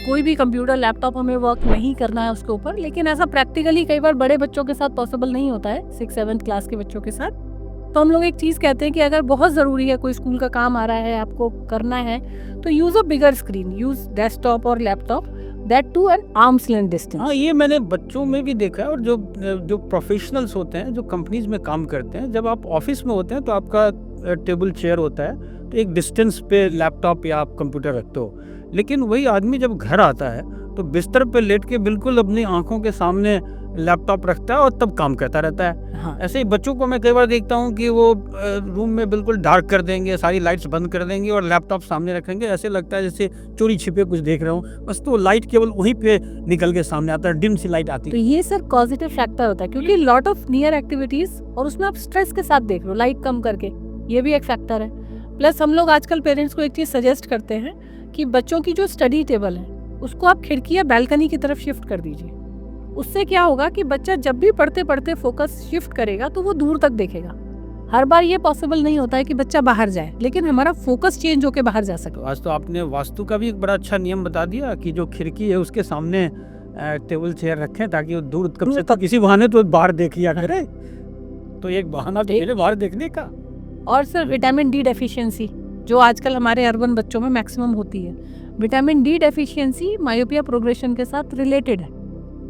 कोई भी कंप्यूटर, लैपटॉप हमें वर्क नहीं करना है उसके ऊपर। लेकिन ऐसा प्रैक्टिकली कई बार बड़े बच्चों के साथ पॉसिबल नहीं होता है, 6-7 क्लास के बच्चों के साथ। तो हम लोग एक चीज़ कहते हैं कि अगर बहुत ज़रूरी है, कोई स्कूल का काम आ रहा है, आपको करना है, तो use a bigger screen, use desktop और laptop, that too an arm's length distance. हाँ, ये मैंने बच्चों में भी देखा है। और जो प्रोफेशनल्स होते हैं, जो कंपनीज में काम करते हैं, जब आप ऑफिस में होते हैं तो आपका टेबल चेयर होता है, तो एक डिस्टेंस पे लैपटॉप या आप कंप्यूटर रखते हो। लेकिन वही आदमी जब घर आता है तो बिस्तर पे लेट के बिल्कुल अपनी आंखों के सामने लैपटॉप रखता है और तब काम करता रहता है। हाँ, ऐसे ही बच्चों को मैं कई बार देखता हूँ कि वो रूम में बिल्कुल डार्क कर देंगे, सारी लाइट्स बंद कर देंगे और लैपटॉप सामने रखेंगे। ऐसे लगता है जैसे चोरी छिपे कुछ देख रहे हो, बस तो लाइट केवल वहीं पे निकल के सामने आता है, डिम सी लाइट आती तो है। ये सर पॉजिटिव फैक्टर होता है, क्योंकि लॉट ऑफ नियर एक्टिविटीज और उसमें आप स्ट्रेस के साथ देख रहे हो, लाइट कम करके, ये भी एक फैक्टर है। प्लस हम लोग आजकल पेरेंट्स को एक चीज़ सजेस्ट करते हैं कि बच्चों की जो स्टडी टेबल है उसको आप खिड़की या बैल्कनी की तरफ शिफ्ट कर दीजिए। उससे क्या होगा कि बच्चा जब भी पढ़ते पढ़ते फोकस शिफ्ट करेगा तो वो दूर तक देखेगा। हर बार ये पॉसिबल नहीं होता है कि बच्चा बाहर जाए, लेकिन हमारा फोकस चेंज होकर बाहर जा सके। तो आज तो आपने वास्तु का भी एक बड़ा अच्छा नियम बता दिया कि जो खिड़की है उसके सामने टेबल चेयर रखें, ताकि वो दूर कम से कम किसी बहाने तो बाहर देख लिया करे। तो एक बहाना मेरे बाहर देखने का। और सर विटामिन डी डेफिशिएंसी जो आजकल हमारे अर्बन बच्चों में मैक्सिमम होती है, vitamin D deficiency myopia progression के साथ रिलेटेड है।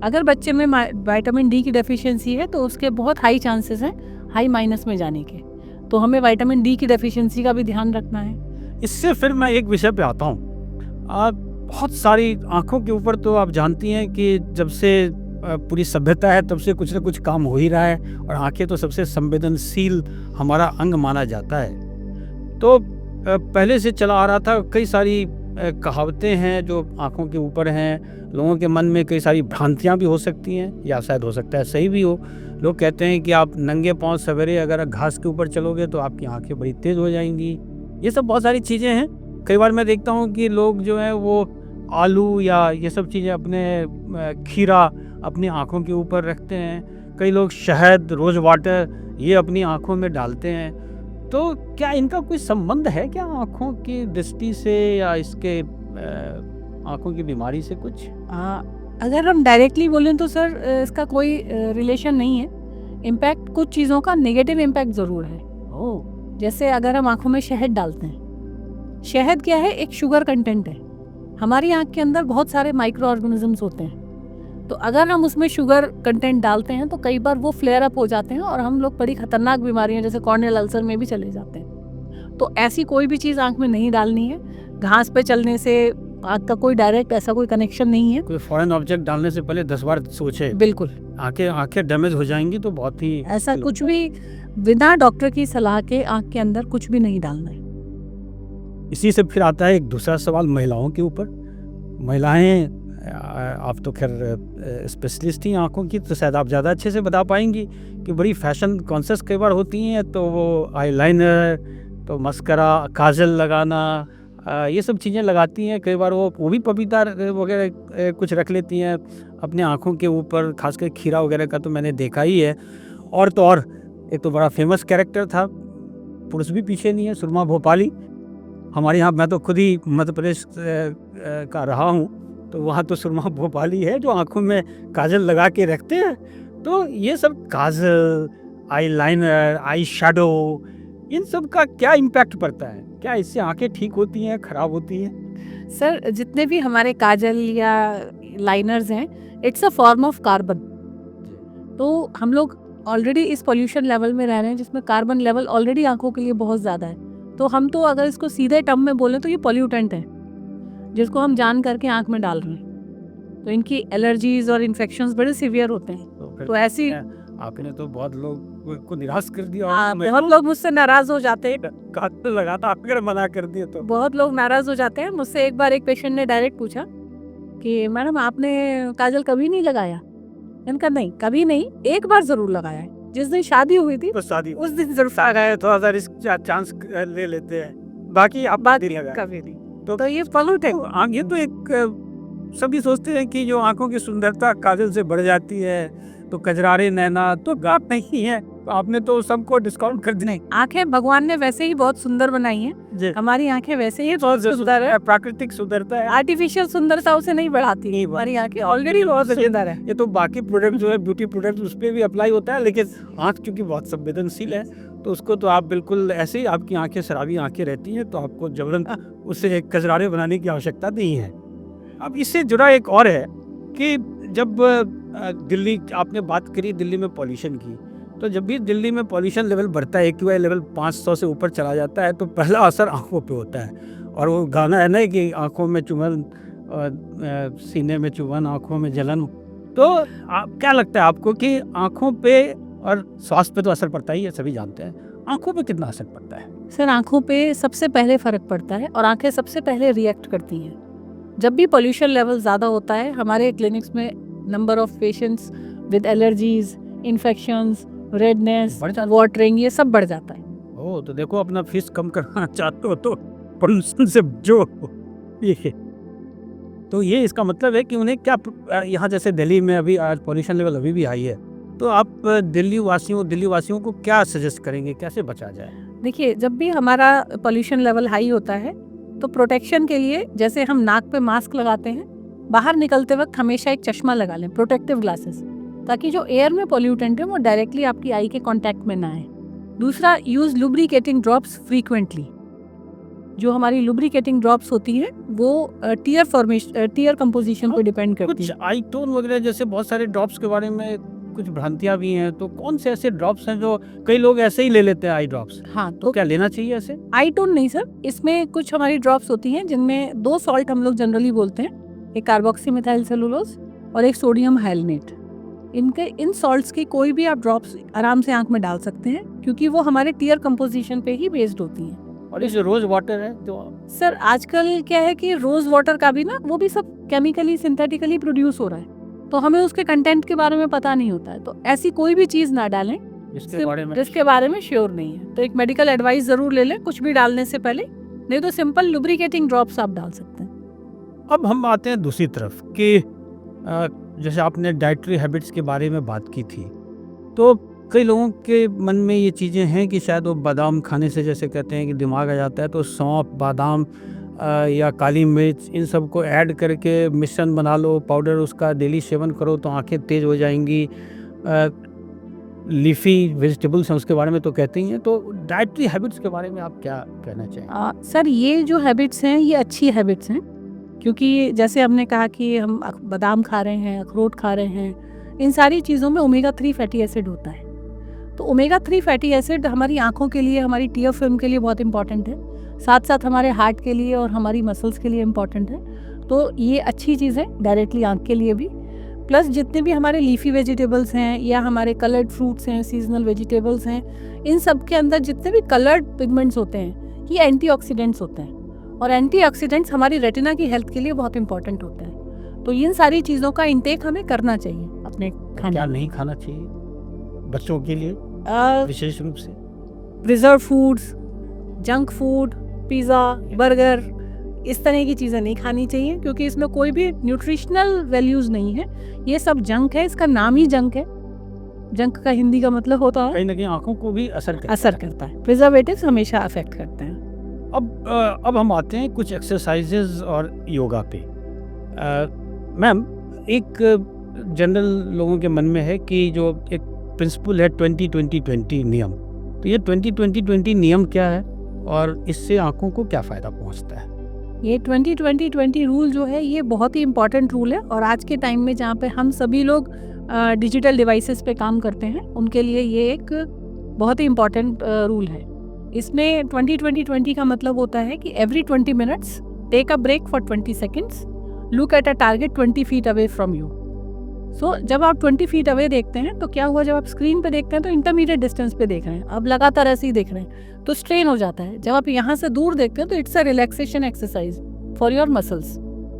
अगर बच्चे में विटामिन डी की डेफिशिएंसी है तो उसके बहुत हाई चांसेस हैं हाई माइनस में जाने के। तो हमें विटामिन डी की डेफिशिएंसी का भी ध्यान रखना है। इससे फिर मैं एक विषय पे आता हूँ। आप बहुत सारी आँखों के ऊपर तो आप जानती हैं कि जब से पूरी सभ्यता है तब से कुछ ना कुछ काम हो ही रहा है, और आँखें तो सबसे संवेदनशील हमारा अंग माना जाता है। तो पहले से चला आ रहा था, कई सारी कहावतें हैं जो आँखों के ऊपर हैं। लोगों के मन में कई सारी भ्रांतियाँ भी हो सकती हैं, या शायद हो सकता है सही भी हो। लोग कहते हैं कि आप नंगे पाँव सवेरे अगर घास के ऊपर चलोगे तो आपकी आँखें बड़ी तेज़ हो जाएंगी। ये सब बहुत सारी चीज़ें हैं। कई बार मैं देखता हूँ कि लोग जो है वो आलू या ये सब चीज़ें अपने खीरा अपनी आँखों के ऊपर रखते हैं, कई लोग शहद, रोज़ वाटर ये अपनी आँखों में डालते हैं। तो क्या इनका कोई संबंध है क्या आँखों की दृष्टि से या इसके आँखों की बीमारी से कुछ? अगर हम डायरेक्टली बोलें तो सर इसका कोई रिलेशन नहीं है। इम्पैक्ट कुछ चीज़ों का नेगेटिव इम्पैक्ट ज़रूर है। जैसे अगर हम आँखों में शहद डालते हैं, शहद क्या है, एक शुगर कंटेंट है। हमारी आँख के अंदर बहुत सारे माइक्रो ऑर्गेनिजम्स होते हैं, तो अगर हम उसमें शुगर कंटेंट डालते हैं तो कई बार वो फ्लेयर अप हो जाते हैं और हम लोग बड़ी खतरनाक बीमारियां जैसे कॉर्नियल अल्सर में भी चले जाते हैं। तो ऐसी कोई भी चीज़ आँख में नहीं डालनी है। घास पे चलने से आँख का कोई डायरेक्ट ऐसा कोई कनेक्शन नहीं है। कोई फॉरेन ऑब्जेक्ट डालने से पहले 10 बार सोचे। बिल्कुल, आंखें डैमेज हो जाएंगी तो बहुत ही ऐसा कुछ भी बिना डॉक्टर की सलाह के आँख के अंदर कुछ भी नहीं डालना है। इसी से फिर आता है एक दूसरा सवाल महिलाओं के ऊपर। महिलाएं, आप तो खैर स्पेशलिस्ट ही आँखों की, तो शायद आप ज़्यादा अच्छे से बता पाएंगी कि बड़ी फैशन कॉन्शियस कई बार होती हैं, तो वो आईलाइनर, तो मस्करा, काजल लगाना, ये सब चीज़ें लगाती हैं। कई बार वो भी पपीता वगैरह कुछ रख लेती हैं अपने आँखों के ऊपर, खासकर खीरा वगैरह का तो मैंने देखा ही है। और तो और एक तो बड़ा फेमस कैरेक्टर था, पुरुष भी पीछे नहीं है, सुरमा भोपाली। हमारे यहाँ, मैं तो खुद ही मध्य प्रदेश का रहा हूँ, तो वहाँ तो सुरमा भोपाली है जो आँखों में काजल लगा के रखते हैं। तो ये सब काजल, आईलाइनर, आई शैडो, इन सब का क्या इम्पैक्ट पड़ता है? क्या इससे आंखें ठीक होती हैं, खराब होती हैं? सर जितने भी हमारे काजल या लाइनर्स हैं, it's a form of carbon. तो हम लोग ऑलरेडी इस पोल्यूशन लेवल में रह रहे हैं जिसमें कार्बन लेवल ऑलरेडी आंखों के लिए बहुत ज़्यादा है। तो हम तो अगर इसको सीधे टर्म में बोलें तो ये पॉल्यूटेंट है जिसको हम जान करके आंख में डाल रहे हैं। तो इनकी एलर्जीज और इन्फेक्शंस बड़े सीवियर होते हैं। तो ऐसी आपने तो बहुत लोग को निराश कर दिया। बहुत लोग मुझसे नाराज हो जाते हैं। काजल लगाता अगर मना कर दिए तो बहुत लोग नाराज हो जाते हैं। मुझसे एक बार एक पेशेंट ने डायरेक्ट पूछा कि मैडम आपने काजल कभी नहीं लगाया? मैंने कहा नहीं, कभी नहीं, एक बार जरूर लगाया है। जिस दिन शादी हुई थी उस दिन जरूर लगाया। थोड़ा सा रिस्क चांस ले लेते हैं, बाकी आप बात कभी नहीं। तो ये पॉल्यूट है। ये तो एक सभी सोचते हैं कि जो आंखों की सुंदरता काजल से बढ़ जाती है, तो कजरारे नैना तो बात नहीं है। तो आपने तो सबको डिस्काउंट कर दिया। आंखें भगवान ने वैसे ही बहुत सुंदर बनाई हैं। हमारी आंखें वैसे ही बहुत सुंदर है। प्राकृतिक सुंदरता है, आर्टिफिशियल सुंदरता उसे नहीं बढ़ाती। हमारी आंखें ऑलरेडी बहुत सुंदर है। ये तो बाकी प्रोडक्ट जो है, ब्यूटी प्रोडक्ट, उस पर भी अप्लाई होता है, लेकिन आंख चूंकि बहुत संवेदनशील है तो उसको तो आप बिल्कुल ऐसे ही, आपकी आंखें शराबी आंखें रहती हैं तो आपको जबरन उससे कजरारे बनाने की आवश्यकता नहीं है। अब इससे जुड़ा एक और है कि जब दिल्ली, आपने बात करी दिल्ली में पॉल्यूशन की, तो जब भी दिल्ली में पॉल्यूशन लेवल बढ़ता है, AQI लेवल 500 से ऊपर चला जाता है, तो पहला असर आंखों पे होता है। और वो गाना है ना कि आंखों में चुभन, सीने में चुभन, आंखों में जलन। तो क्या लगता है आपको कि आंखों पे और स्वास्थ्य पे तो असर पड़ता ही है, सभी जानते हैं, आंखों पे कितना असर पड़ता है? सर आंखों पे सबसे पहले फर्क पड़ता है और आंखें सबसे पहले रिएक्ट करती हैं जब भी पोल्यूशन लेवल ज़्यादा होता है। हमारे क्लिनिक्स में number of patients with allergies, infections, redness, watering, ये सब बढ़ जाता है। ओह, तो देखो, अपना फीस कम करना चाहते हो तो पोल्यूशन से जो ये, तो ये इसका मतलब है कि उन्हें क्या, यहाँ जैसे दिल्ली में अभी आज पॉल्यूशन लेवल अभी भी हाई है, तो आप दिल्ली वासियों को क्या सजेस्ट करेंगे, कैसे बचा जाए? देखिए, जब भी हमारा पॉल्यूशन लेवल हाई होता है तो प्रोटेक्शन के लिए जैसे हम नाक पे मास्क लगाते हैं, बाहर निकलते वक्त हमेशा एक चश्मा लगा लें, प्रोटेक्टिव ग्लासेस, ताकि जो एयर में पॉल्यूटेंट है वो डायरेक्टली आपकी आई के कांटेक्ट में ना आए। दूसरा, यूज लुब्रिकेटिंग ड्रॉप्स फ्रीक्वेंटली। जो हमारी लुब्रिकेटिंग ड्रॉप्स होती हैं वो टीयर कंपोजिशन पे डिपेंड करती है। कुछ आई टोन वगैरह जैसे बहुत सारे ड्रॉप्स के बारे में कुछ भ्रांतियां भी हैं, तो कौन से ऐसे ड्रॉप्स हैं जो कई लोग ऐसे ही ले लेते हैं, आई ड्रॉप्स? हाँ, तो क्या लेना चाहिए ऐसे? आई टोन नहीं सर, इसमें कुछ हमारी ड्रॉप्स होती हैं जिनमें 2 सॉल्ट हम लोग जनरली बोलते हैं, एक कार्बोक्सी मिथाइल सेलुलोज और एक सोडियम हाइलनेट। इन सॉल्ट्स की कोई भी आप ड्रॉप्स आराम से आंख में डाल सकते हैं क्योंकि वो हमारे टीयर कंपोजिशन पे ही बेस्ड होती हैं। और ये जो रोज वाटर है, जो सर आजकल क्या है कि रोज वाटर का भी ना, वो भी सब केमिकली सिंथेटिकली प्रोड्यूस हो रहा है, तो हमें उसके कंटेंट के बारे में पता नहीं होता है। तो ऐसी कोई भी चीज़ ना डालें जिसके बारे में श्योर नहीं है। तो एक मेडिकल एडवाइस ज़रूर ले लें कुछ भी डालने से पहले, नहीं तो सिंपल लुब्रिकेटिंग ड्रॉप्स आप डाल सकते हैं। अब हम आते हैं दूसरी तरफ कि जैसे आपने डाइटरी हैबिट्स के बारे में बात की थी, तो कई लोगों के मन में ये चीज़ें हैं कि शायद वो बादाम खाने से, जैसे कहते हैं कि दिमाग आ जाता है, तो सौंफ, बादाम या काली मिर्च, इन सब को ऐड करके मिश्रण बना लो, पाउडर, उसका डेली सेवन करो तो आंखें तेज़ हो जाएंगी। लीफी वेजिटेबल्स हैं उसके बारे में तो कहते ही हैं, तो डाइटरी हैबिट्स के बारे में आप क्या कहना चाहेंगे? सर ये जो हैबिट्स हैं ये अच्छी हैबिट्स हैं, क्योंकि जैसे हमने कहा कि हम बादाम खा रहे हैं, अखरोट खा रहे हैं, इन सारी चीज़ों में ओमेगा 3 फैटी एसिड होता है। तो ओमेगा 3 फैटी एसिड हमारी आँखों के लिए, हमारी टीयर फिल्म के लिए बहुत इंपॉर्टेंट है, साथ साथ हमारे हार्ट के लिए और हमारी मसल्स के लिए इम्पॉर्टेंट है। तो ये अच्छी चीज़ है डायरेक्टली आँख के लिए भी। प्लस जितने भी हमारे लीफी वेजिटेबल्स हैं या हमारे कलर्ड फ्रूट्स हैं, सीजनल वेजिटेबल्स हैं, इन सब के अंदर जितने भी कलर्ड पिगमेंट्स होते हैं ये एंटीऑक्सीडेंट्स होते हैं, और एंटीऑक्सीडेंट्स हमारी रेटिना की हेल्थ के लिए बहुत इंपॉर्टेंट होते हैं। तो इन सारी चीज़ों का इंटेक हमें करना चाहिए अपने खाने। क्या नहीं खाना चाहिए बच्चों के लिए विशेष रूप से? Preserve foods, junk food, pizza, burger, इस तरह की चीज़ें नहीं खानी चाहिए, क्योंकि इसमें कोई भी न्यूट्रिशनल वैल्यूज़ नहीं है। ये सब जंक है, इसका नाम ही जंक है। जंक का हिंदी का मतलब होता है कहीं ना कहीं आंखों को भी असर करता है। प्रिजर्वेटिव्स हमेशा अफेक्ट करते हैं। अब हम आते हैं कुछ एक्सरसाइजेज और योगा पे। मैम, एक जनरल लोगों के मन में है कि जो एक प्रिंसिपल है 20-20-20 नियम, तो ये 20-20-20 नियम क्या है और इससे आंखों को क्या फ़ायदा पहुंचता है? ये 20-20-20 रूल जो है ये बहुत ही इम्पॉर्टेंट रूल है, और आज के टाइम में जहाँ पे हम सभी लोग डिजिटल डिवाइसेस पे काम करते हैं उनके लिए ये एक बहुत ही इम्पॉर्टेंट रूल है। इसमें 20-20-20 का मतलब होता है कि every 20 minutes take a break for 20 seconds, look at a target 20 feet away from you. So जब आप 20 फीट अवे देखते हैं तो क्या हुआ, जब आप स्क्रीन पे देखते हैं तो इंटरमीडिएट डिस्टेंस पे देख रहे हैं, अब लगातार ऐसे ही देख रहे हैं तो स्ट्रेन हो जाता है। जब आप यहाँ से दूर देखते हैं तो it's a relaxation exercise for your muscles.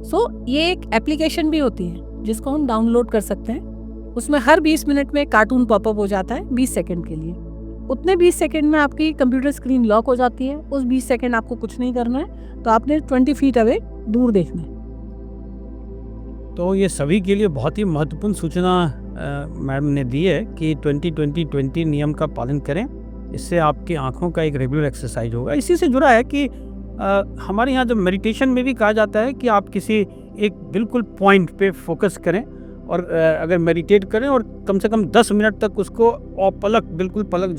So ये एक एप्लीकेशन भी होती है जिसको हम डाउनलोड कर सकते हैं। उसमें हर 20 मिनट में कार्टून पॉपअप हो जाता है 20 सेकेंड के लिए। उतने 20 सेकेंड में आपकी कंप्यूटर स्क्रीन लॉक हो जाती है। उस 20 सेकेंड आपको कुछ नहीं करना है, तो आपने 20 फीट अवे दूर देखना है। तो ये सभी के लिए बहुत ही महत्वपूर्ण सूचना मैडम ने दी है कि 20-20-20 नियम का पालन करें। इससे आपकी आंखों का एक रेगुलर एक्सरसाइज होगा। इसी से जुड़ा है कि हमारे यहाँ जो मेडिटेशन में भी कहा जाता है कि आप किसी एक बिल्कुल पॉइंट पे फोकस करें और अगर मेडिटेट करें और कम से कम 10 मिनट तक उसको बिल्कुल पलक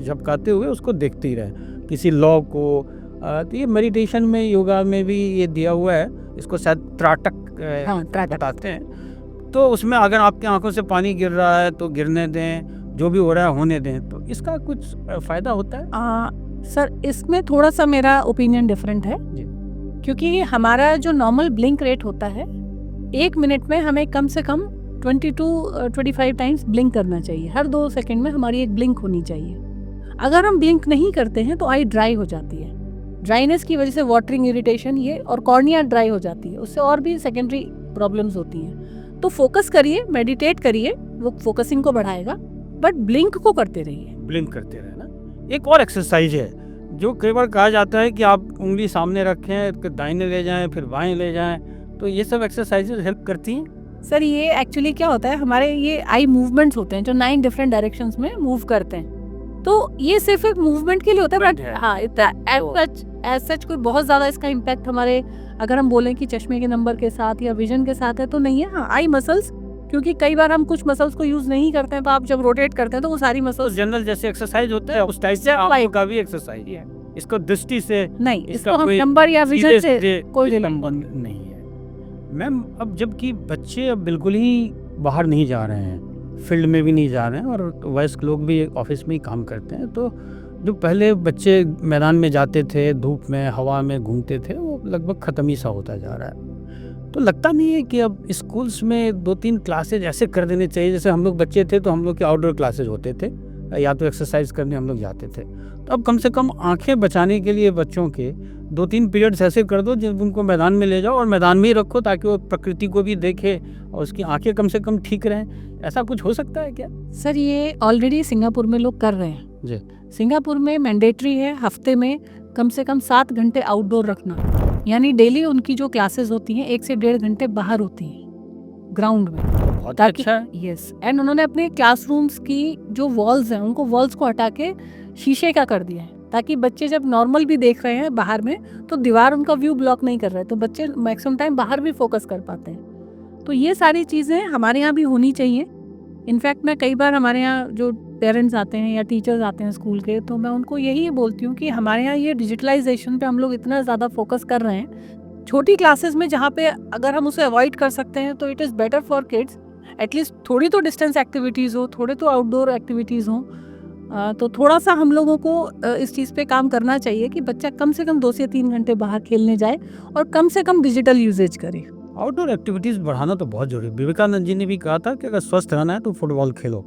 झपकाते हुए उसको देखते ही रहें, किसी लॉ को। तो ये मेडिटेशन में, योगा में भी ये दिया हुआ है, इसको शायद त्राटक बताते हैं। तो उसमें अगर आपकी आंखों से पानी गिर रहा है तो गिरने दें, जो भी हो रहा है होने दें। तो इसका कुछ फ़ायदा होता है? सर इसमें थोड़ा सा मेरा ओपिनियन डिफरेंट है, क्योंकि हमारा जो नॉर्मल ब्लिंक रेट होता है 1 मिनट में हमें कम से कम 20 to 25 टाइम्स ब्लिंक करना चाहिए। हर 2 सेकेंड में हमारी एक ब्लिंक होनी चाहिए। अगर हम ब्लिंक नहीं करते हैं तो आई ड्राई हो जाती है। ड्राइनेस की वजह से वाटरिंग, इरिटेशन, ये और कॉर्निया ड्राई हो जाती है, उससे और भी सेकेंडरी प्रॉब्लम्स होती हैं। तो फोकस करिए, मेडिटेट करिए, वो फोकसिंग को बढ़ाएगा, बट ब्लिंक को करते रहिए। ब्लिंक करते रहे ना। एक और एक्सरसाइज है जो कई बार कहा जाता है कि आप उंगली सामने रखें, दाहिने ले जाएं, फिर बाएं ले जाएं। तो ये सब एक्सरसाइजेज हेल्प करती हैं? सर ये एक्चुअली क्या होता है, हमारे ये आई मूवमेंट्स होते हैं जो 9 डिफरेंट डायरेक्शंस में मूव करते हैं। तो ये सिर्फ एक मूवमेंट के लिए होता है, बट हाँ एज सच कोई बहुत ज़्यादा इसका इम्पैक्ट हमारे, अगर हम बोलें कि चश्मे के नंबर के साथ या विजन के साथ है तो नहीं है। हाँ, आई मसल्स, क्योंकि कई बार हम कुछ मसल्स को यूज़ नहीं करते हैं, तो आप जब रोटेट करते हैं तो वो सारी मसल्स जनरल जैसे एक्सरसाइज होता है उस टाइप से आंखों का भी एक्सरसाइज है। इसको दृष्टि से नहीं, इसको हम नंबर या विजन से कोई संबंध नहीं है। मैम, अब जबकि बच्चे अब बिल्कुल ही बाहर नहीं जा रहे हैं, फील्ड में भी नहीं जा रहे हैं, और वयस्क लोग भी ऑफिस में ही काम करते हैं, तो जो पहले बच्चे मैदान में जाते थे, धूप में, हवा में घूमते थे, वो लगभग ख़त्म ही सा होता जा रहा है। तो लगता नहीं है कि अब स्कूल्स में 2-3 क्लासेज ऐसे कर देने चाहिए, जैसे हम लोग बच्चे थे तो हम लोग के आउटडोर क्लासेज होते थे, या तो एक्सरसाइज करने हम लोग जाते थे। तो अब कम से कम आंखें बचाने के लिए बच्चों के 2-3 पीरियड्स ऐसे कर दो जब उनको मैदान में ले जाओ और मैदान में ही रखो, ताकि वो प्रकृति को भी देखे और उसकी आंखें कम से कम ठीक रहें। ऐसा कुछ हो सकता है क्या? सर ये ऑलरेडी सिंगापुर में लोग कर रहे हैं जी। सिंगापुर में मैंडेटरी है हफ्ते में कम से कम 7 घंटे आउटडोर रखना, यानी डेली उनकी जो क्लासेस होती हैं 1 से 1.5 घंटे बाहर होती हैं ग्राउंड में, बहुत ताकि अच्छा है। यस, एंड उन्होंने अपने क्लासरूम्स की जो वॉल्स हैं उनको वॉल्स को हटा के शीशे का कर दिया है, ताकि बच्चे जब नॉर्मल भी देख रहे हैं बाहर में तो दीवार उनका व्यू ब्लॉक नहीं कर रहा है, तो बच्चे मैक्सिमम टाइम बाहर भी फोकस कर पाते हैं। तो ये सारी चीज़ें हमारे यहाँ भी होनी चाहिए। इनफैक्ट मैं कई बार हमारे यहाँ जो पेरेंट्स आते हैं या टीचर्स आते हैं स्कूल के, तो मैं उनको यही बोलती हूँ कि हमारे यहाँ ये डिजिटलाइजेशन पे हम लोग इतना ज़्यादा फोकस कर रहे हैं छोटी क्लासेस में, जहाँ पे अगर हम उसे अवॉइड कर सकते हैं तो it is better for kids. At least थोड़ी तो डिस्टेंस एक्टिविटीज़ हो, थोड़े तो आउटडोर एक्टिविटीज़ हों, तो थोड़ा सा हम लोगों को इस चीज़ पे काम करना चाहिए कि बच्चा कम से कम 2 से 3 घंटे बाहर खेलने जाए और कम से कम डिजिटल यूजेज करे। आउटडोर एक्टिविटीज़ बढ़ाना तो बहुत जरूरी है। विवेकानंद जी ने भी कहा था कि अगर स्वस्थ रहना है तो फुटबॉल खेलो।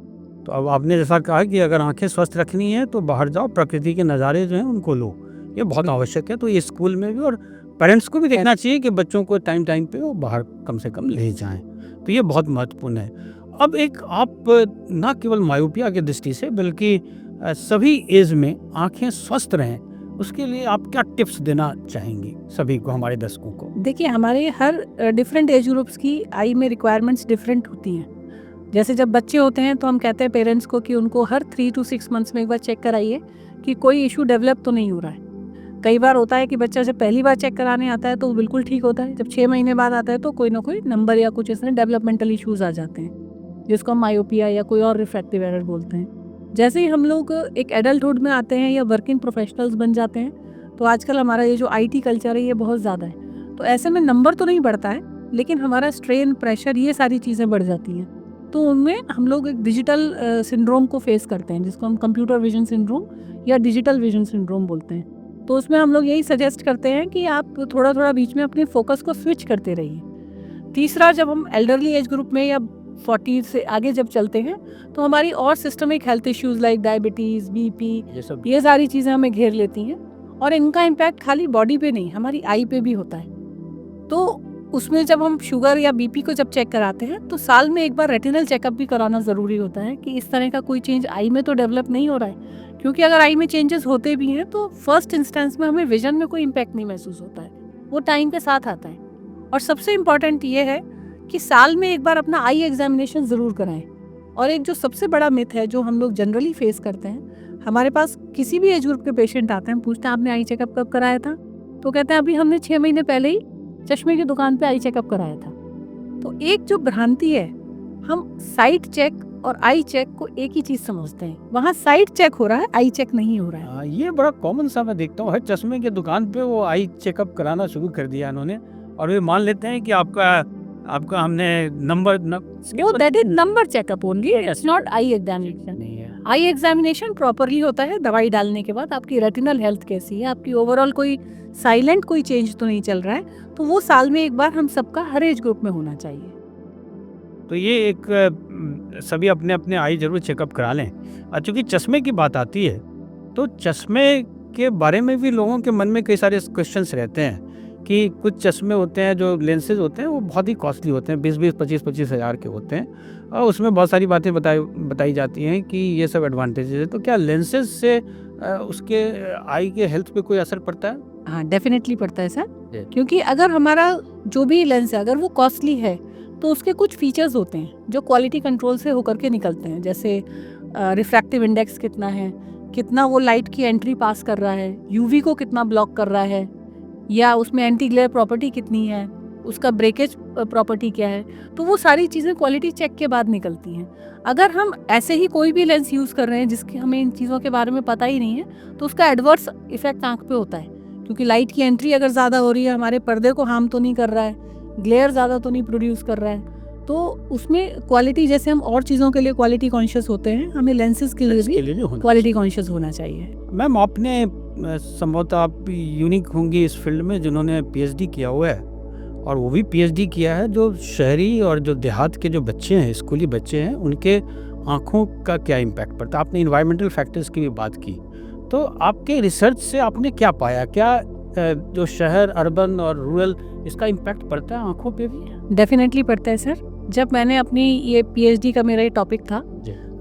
तो अब आपने जैसा कहा कि अगर आंखें स्वस्थ रखनी है तो बाहर जाओ, प्रकृति के नज़ारे जो हैं उनको लो, ये बहुत आवश्यक है। तो ये स्कूल में भी और पेरेंट्स को भी देखना चाहिए कि बच्चों को टाइम टाइम पे वो बाहर कम से कम ले जाएं। तो ये बहुत महत्वपूर्ण है। अब एक आप ना केवल मायोपिया की दृष्टि से बल्कि सभी एज में आंखें स्वस्थ रहें, उसके लिए आप क्या टिप्स देना चाहेंगी सभी को, हमारे दर्शकों को? देखिए, हमारे हर डिफरेंट एज ग्रुप्स की आई में रिक्वायरमेंट्स डिफरेंट होती हैं। जैसे जब बच्चे होते हैं तो हम कहते हैं पेरेंट्स को कि उनको हर 3 to 6 मंथ्स में एक बार चेक कराइए कि कोई इशू डेवलप तो नहीं हो रहा है। कई बार होता है कि बच्चा जब पहली बार चेक कराने आता है तो वो बिल्कुल ठीक होता है, जब 6 महीने बाद आता है तो कोई ना कोई नंबर या कुछ इसमें डेवलपमेंटल इश्यूज आ जाते हैं, जिसको हम मायोपिया या कोई और रिफ्रैक्टिव एरर बोलते हैं। जैसे ही हम लोग एक एडल्टहुड में आते हैं या वर्किंग प्रोफेशनल्स बन जाते हैं, तो आजकल हमारा ये जो IT कल्चर है ये बहुत ज़्यादा है। तो ऐसे में नंबर तो नहीं बढ़ता है, लेकिन हमारा स्ट्रेन, प्रेशर, ये सारी चीज़ें बढ़ जाती हैं। तो उनमें हम लोग एक डिजिटल सिंड्रोम को फेस करते हैं, जिसको हम कंप्यूटर विजन सिंड्रोम या डिजिटल विजन सिंड्रोम बोलते हैं। तो उसमें हम लोग यही सजेस्ट करते हैं कि आप थोड़ा थोड़ा बीच में अपने फोकस को स्विच करते रहिए। तीसरा, जब हम एल्डरली एज ग्रुप में या 40 से आगे जब चलते हैं तो हमारी और systemic health issues like diabetes, BP, ये सारी चीज़ें हमें घेर लेती हैं, और इनका इम्पैक्ट खाली बॉडी पे नहीं, हमारी आई पे भी होता है। तो उसमें जब हम शुगर या BP को जब चेक कराते हैं तो साल में एक बार रेटिनल चेकअप भी कराना ज़रूरी होता है कि इस तरह का कोई चेंज आई में तो डेवलप नहीं हो रहा है। क्योंकि अगर आई में चेंजेस होते भी हैं तो फर्स्ट इंस्टेंस में हमें विजन में कोई इम्पैक्ट नहीं महसूस होता है, वो टाइम के साथ आता है। और सबसे इम्पॉर्टेंट ये है कि साल में एक बार अपना आई एग्जामिनेशन ज़रूर कराएं। और एक जो सबसे बड़ा मिथ है जो हम लोग जनरली फेस करते हैं, हमारे पास किसी भी एज ग्रुप के पेशेंट आते हैं, पूछते हैं आपने आई चेकअप कब कराया था, तो कहते हैं अभी हमने 6 महीने पहले ही चश्मे की दुकान पे आई चेकअप कराया था। तो एक जो भ्रांति है, हम साइट चेक और आई चेक को एक ही चीज़ समझते हैं। वहाँ साइट चेक हो रहा है, आई चेक नहीं हो रहा है। ये बड़ा कॉमन सा मैं देखता हूँ, हर चश्मे की दुकान पे वो आई चेकअप कराना शुरू कर दिया इन्होंने, और वे मान लेते हैं कि आपका हमने number that is number checkup only, it's not eye examination. नहीं है। आई एग्जामिनेशन प्रॉपरली होता है दवाई डालने के बाद, आपकी रेटिनल हेल्थ कैसी है, आपकी ओवरऑल कोई साइलेंट कोई चेंज तो नहीं चल रहा है, तो वो साल में एक बार हम सबका हर एज ग्रुप में होना चाहिए। तो ये एक सभी अपने अपने आई जरूर चेकअप करा लें। और चूँकि चश्मे की बात आती है तो चश्मे के बारे में भी लोगों के मन में कई सारे क्वेश्चंस रहते हैं कि कुछ चश्मे होते हैं जो लेंसेज होते हैं वो बहुत ही कॉस्टली होते हैं, 20-20, 25-25 हज़ार के होते हैं, और उसमें बहुत सारी बातें बताई जाती हैं कि ये सब एडवांटेजेस है। तो क्या लेंसेज से उसके आई के हेल्थ पे कोई असर पड़ता है? हाँ, डेफिनेटली पड़ता है सर, क्योंकि अगर हमारा जो भी लेंस है अगर वो कॉस्टली है तो उसके कुछ फीचर्स होते हैं जो क्वालिटी कंट्रोल से होकर के निकलते हैं, जैसे रिफ्रैक्टिव इंडेक्स कितना है, कितना वो लाइट की एंट्री पास कर रहा है, UV को कितना ब्लॉक कर रहा है, या उसमें एंटी ग्लेयर प्रॉपर्टी कितनी है, उसका ब्रेकेज प्रॉपर्टी क्या है। तो वो सारी चीज़ें क्वालिटी चेक के बाद निकलती हैं। अगर हम ऐसे ही कोई भी लेंस यूज़ कर रहे हैं जिसके हमें इन चीज़ों के बारे में पता ही नहीं है, तो उसका एडवर्स इफेक्ट आँख पे होता है, क्योंकि लाइट की एंट्री अगर ज़्यादा हो रही है, हमारे पर्दे को हार्म तो नहीं कर रहा है, ग्लेयर ज़्यादा तो नहीं प्रोड्यूस कर रहा है, तो उसमें क्वालिटी, जैसे हम और चीज़ों के लिए क्वालिटी कॉन्शियस होते हैं, हमें लेंसेज के लिए भी क्वालिटी कॉन्शियस होना चाहिए। मैम, आपने संभवतः आप यूनिक होंगी इस फील्ड में जिन्होंने PhD किया हुआ है, और वो भी PhD किया है जो शहरी और जो देहात के जो बच्चे हैं, स्कूली बच्चे हैं, उनके आँखों का क्या इम्पैक्ट पड़ता है। आपने इन्वायरमेंटल फैक्टर्स की भी बात की, तो आपके रिसर्च से आपने क्या पाया, क्या जो शहर, अर्बन और रूरल, इसका इम्पैक्ट पड़ता है आँखों पे भी? डेफिनेटली पड़ता है सर। जब मैंने अपनी ये PhD का मेरा ये टॉपिक था,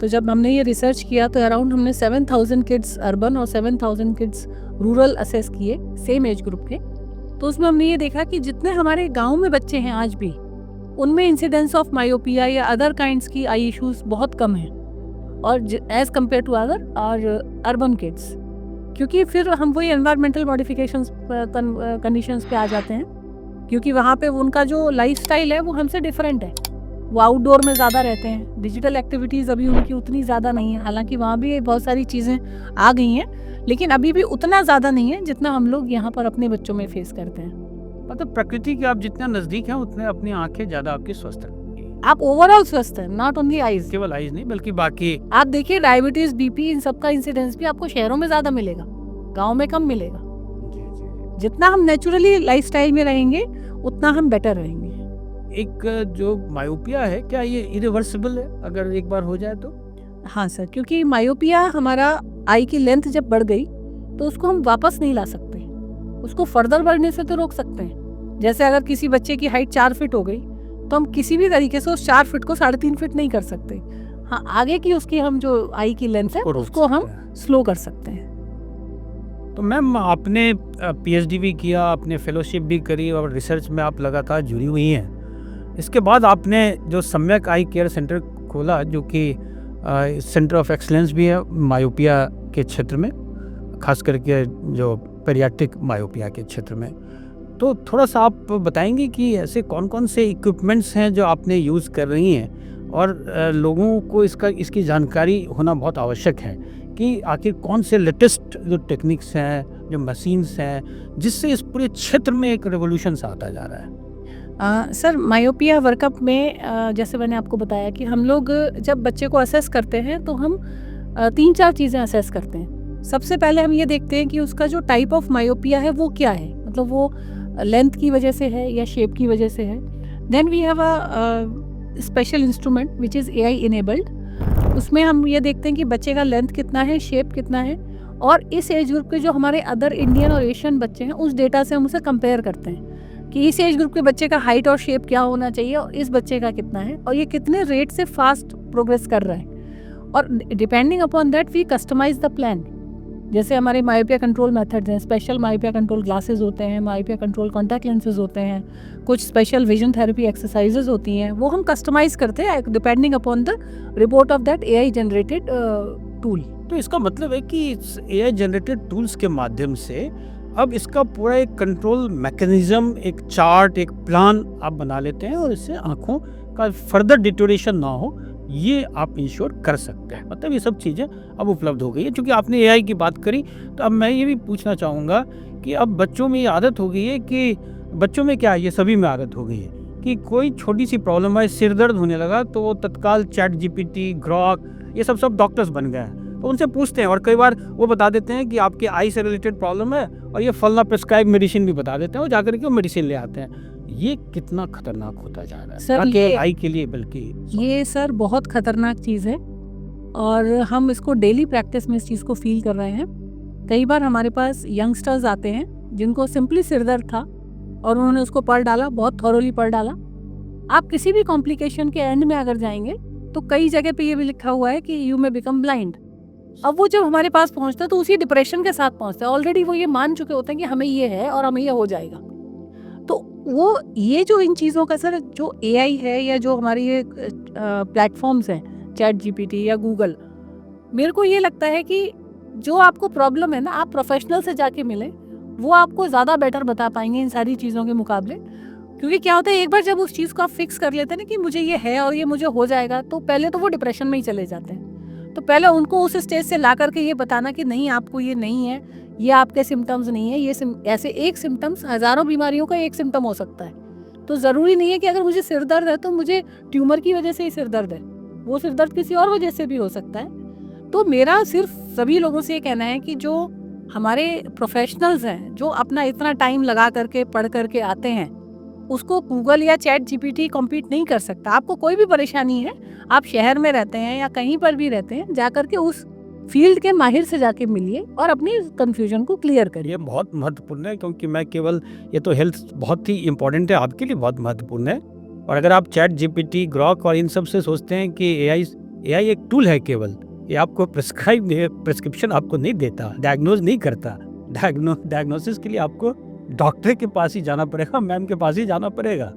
तो जब हमने ये रिसर्च किया तो अराउंड हमने 7000 किड्स अर्बन और 7000 किड्स रूरल असेस किए, सेम एज ग्रुप के, तो उसमें हमने ये देखा कि जितने हमारे गांव में बच्चे हैं आज भी, उनमें इंसिडेंस ऑफ मायोपिया या अदर काइंड्स की आई इश्यूज बहुत कम है और एज कम्पेयर टू अदर और अर्बन किड्स। क्योंकि फिर हम वही एनवायरमेंटल मॉडिफिकेशंस कंडीशंस पे आ जाते हैं, क्योंकि वहाँ पे उनका जो लाइफस्टाइल है वो हमसे डिफरेंट है। वो आउटडोर में ज़्यादा रहते हैं, डिजिटल एक्टिविटीज़ अभी उनकी उतनी ज़्यादा नहीं है, हालांकि वहाँ भी बहुत सारी चीज़ें आ गई हैं, लेकिन अभी भी उतना ज़्यादा नहीं है जितना हम लोग यहाँ पर अपने बच्चों में फेस करते हैं। मतलब प्रकृति के आप जितना नजदीक हैं उतने अपनी आंखें ज्यादा आपकी स्वस्थ रहेंगी। आप ओवरऑल स्वस्थ हैं, नॉट ओनली आईज। केवल आईज नहीं बल्कि बाकी आप देखिए डायबिटीज, बीपी, इन सब का इंसिडेंस भी आपको शहरों में ज़्यादा मिलेगा, गाँव में कम मिलेगा। जी जी। जितना हम नेचुरली लाइफस्टाइल में रहेंगे उतना हम बेटर रहेंगे। एक जो मायोपिया है, क्या ये इरिवर्सिबल है अगर एक बार हो जाए तो? हाँ सर, क्योंकि मायोपिया हमारा आई की लेंथ जब बढ़ गई तो उसको हम वापस नहीं ला सकते, उसको फर्दर बढ़ने से तो रोक सकते हैं। जैसे अगर किसी बच्चे की हाइट 4 फीट हो गई तो हम किसी भी तरीके से उस 4 फीट को 3.5 फीट नहीं कर सकते। हाँ, आगे की उसकी हम जो आई की लेंथ है उसको हम स्लो कर सकते हैं। तो मैम आपने पीएचडी भी किया, आपने फेलोशिप भी करी और रिसर्च में आप लगातार जुड़ी हुई हैं। इसके बाद आपने जो सम्यक आई केयर सेंटर खोला, जो कि सेंटर ऑफ एक्सलेंस भी है मायोपिया के क्षेत्र में, खास करके जो पेरियाट्रिक मायोपिया के क्षेत्र में। तो थोड़ा सा आप बताएंगे कि ऐसे कौन कौन से इक्विपमेंट्स हैं जो आपने यूज़ कर रही हैं और लोगों को इसकी जानकारी होना बहुत आवश्यक है कि आखिर कौन से लेटेस्ट जो टेक्निक्स हैं, जो मशीन्स हैं, जिससे इस पूरे क्षेत्र में एक रेवोल्यूशन सा आता जा रहा है। सर, मायोपिया वर्कअप में जैसे मैंने आपको बताया कि हम लोग जब बच्चे को असेस करते हैं तो हम 3-4 चीज़ें असेस करते हैं। सबसे पहले हम ये देखते हैं कि उसका जो टाइप ऑफ मायोपिया है वो क्या है, मतलब वो लेंथ की वजह से है या शेप की वजह से है। Then we have a special instrument which is AI enabled. उसमें हम ये देखते हैं कि बच्चे का लेंथ कितना है, शेप कितना है, और इस एज ग्रुप के जो हमारे अदर इंडियन और एशियन बच्चे हैं उस डेटा से हम उसे कंपेयर करते हैं कि इस एज ग्रुप के बच्चे का हाइट और शेप क्या होना चाहिए और इस बच्चे का कितना है, और ये कितने रेट से फास्ट प्रोग्रेस कर रहा है। और depending upon that we customize the plan. जैसे हमारे मायोपिया कंट्रोल मेथड्स हैं, स्पेशल मायोपिया कंट्रोल ग्लासेस होते हैं, मायोपिया कंट्रोल कॉन्टैक्ट लेंसेज होते हैं, कुछ स्पेशल विजन थेरेपी एक्सरसाइजेज होती हैं, वो हम कस्टमाइज करते हैं depending upon the report of that AI generated tool. तो इसका मतलब है कि AI जनरेटेड टूल्स के माध्यम से अब इसका पूरा एक कंट्रोल मैकेनिज्म, एक चार्ट, एक प्लान आप बना लेते हैं और इससे आंखों का फर्दर डिटोरेशन ना हो, ये आप इंश्योर कर सकते हैं। मतलब ये सब चीज़ें अब उपलब्ध हो गई है। चूँकि आपने AI की बात करी तो अब मैं ये भी पूछना चाहूँगा कि अब बच्चों में ये आदत हो गई है कि बच्चों में क्या, ये सभी में आदत हो गई है कि कोई छोटी सी प्रॉब्लम है, सिर दर्द होने लगा तो वो तत्काल ChatGPT, ग्रॉक, ये सब डॉक्टर्स बन गए हैं। तो उनसे पूछते हैं और कई बार वो बता देते हैं कि आपके आई से रिलेटेड प्रॉब्लम है और ये फलना प्रिस्क्राइब मेडिसिन भी बता देते हैं, और जाकर के वो मेडिसिन ले आते हैं। ये कितना खतरनाक होता जा रहा है सर, ये आई के लिए, बल्कि ये सर बहुत खतरनाक चीज़ है और हम इसको डेली प्रैक्टिस में इस चीज़ को फील कर रहे हैं। कई बार हमारे पास यंगस्टर्स आते हैं जिनको सिंपली सिरदर्द था और उन्होंने उसको पढ़ डाला, बहुत थॉरोली पढ़ डाला। आप किसी भी कॉम्प्लिकेशन के एंड में अगर जाएंगे तो कई जगह पे ये भी लिखा हुआ है कि यू मे बिकम ब्लाइंड। अब वो जब हमारे पास पहुंचता है तो उसी डिप्रेशन के साथ पहुंचता है। ऑलरेडी वो ये मान चुके होते हैं कि हमें ये है और हमें ये हो जाएगा। तो वो ये जो इन चीज़ों का सर, जो AI है या जो हमारी ये प्लेटफॉर्म्स हैं, ChatGPT या गूगल, मेरे को ये लगता है कि जो आपको प्रॉब्लम है ना, आप प्रोफेशनल से जाके मिलें, वो आपको ज़्यादा बेटर बता पाएंगे इन सारी चीज़ों के मुकाबले। क्योंकि क्या होता है, एक बार जब उस चीज़ को आप फिक्स कर लेते हैं ना कि मुझे ये है और ये मुझे हो जाएगा, तो पहले तो वो डिप्रेशन में ही चले जाते हैं। तो पहले उनको उस स्टेज से ला करके ये बताना कि नहीं, आपको ये नहीं है, ये आपके सिम्टम्स नहीं है, ये ऐसे एक सिम्टम्स हज़ारों बीमारियों का एक सिम्टम हो सकता है। तो ज़रूरी नहीं है कि अगर मुझे सिर दर्द है तो मुझे ट्यूमर की वजह से ही सिर दर्द है, वो सिर दर्द किसी और वजह से भी हो सकता है। तो मेरा सिर्फ सभी लोगों से ये कहना है कि जो हमारे प्रोफेशनल्स हैं, जो अपना इतना टाइम लगा करके पढ़ करके आते हैं, उसको गूगल या ChatGPT कॉम्पीट नहीं कर सकता। आपको कोई भी परेशानी है, आप शहर में रहते हैं या कहीं पर भी रहते हैं, जाकर के उस फील्ड के माहिर से जाके मिलिए और अपनी कंफ्यूजन को क्लियर करिए। ये बहुत महत्वपूर्ण है, क्योंकि मैं केवल, ये तो हेल्थ बहुत ही इंपॉर्टेंट है, आपके लिए बहुत महत्वपूर्ण है। और अगर आप ChatGPT, ग्रॉक और इन सब से सोचते हैं कि AI एक टूल है केवल, ये आपको प्रिस्क्रिप्शन आपको नहीं देता, डायग्नोज नहीं करता। डायग्नोसिस के लिए आपको डॉक्टर के पास ही जाना पड़ेगा, मैम के पास ही जाना पड़ेगा।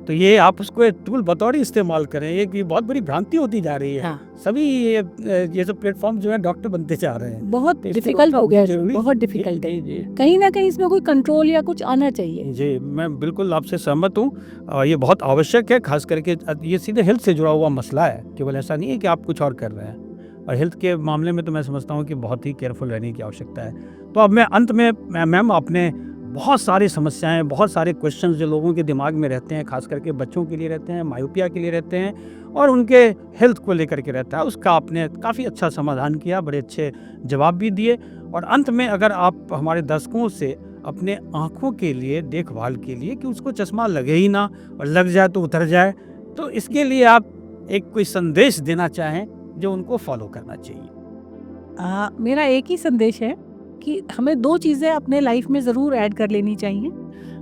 तो ये आप उसको एक टूल बतौर ही इस्तेमाल करें। ये बहुत बड़ी भ्रांति होती जा रही है। हाँ। सभी ये सब प्लेटफॉर्म जो है डॉक्टर बनते जा रहे हैं। बहुत तो इसको डिफिकल्ट हो गया है, जरूरी- बहुत डिफिकल्ट है। जी कहीं ना कहीं इसमें कोई कंट्रोल या कुछ आना चाहिए। जी, मैं बिल्कुल आपसे सहमत हूँ। ये बहुत आवश्यक है, खास करके ये सीधे हेल्थ से जुड़ा हुआ मसला है। केवल ऐसा नहीं है कि आप कुछ और कर रहे हैं। और हेल्थ के मामले में तो मैं समझता हूँ कि बहुत ही केयरफुल रहने की आवश्यकता है। तो अब मैं अंत में मैम, आपने बहुत सारी समस्याएं, बहुत सारे क्वेश्चंस जो लोगों के दिमाग में रहते हैं, खास करके बच्चों के लिए रहते हैं, मायोपिया के लिए रहते हैं और उनके हेल्थ को लेकर के रहता है, उसका आपने काफ़ी अच्छा समाधान किया, बड़े अच्छे जवाब भी दिए। और अंत में अगर आप हमारे दर्शकों से अपने आँखों के लिए, देखभाल के लिए, कि उसको चश्मा लगे ही ना और लग जाए तो उतर जाए, तो इसके लिए आप एक कोई संदेश देना चाहें जो उनको फॉलो करना चाहिए। मेरा एक ही संदेश है कि हमें 2 चीज़ें अपने लाइफ में ज़रूर ऐड कर लेनी चाहिए।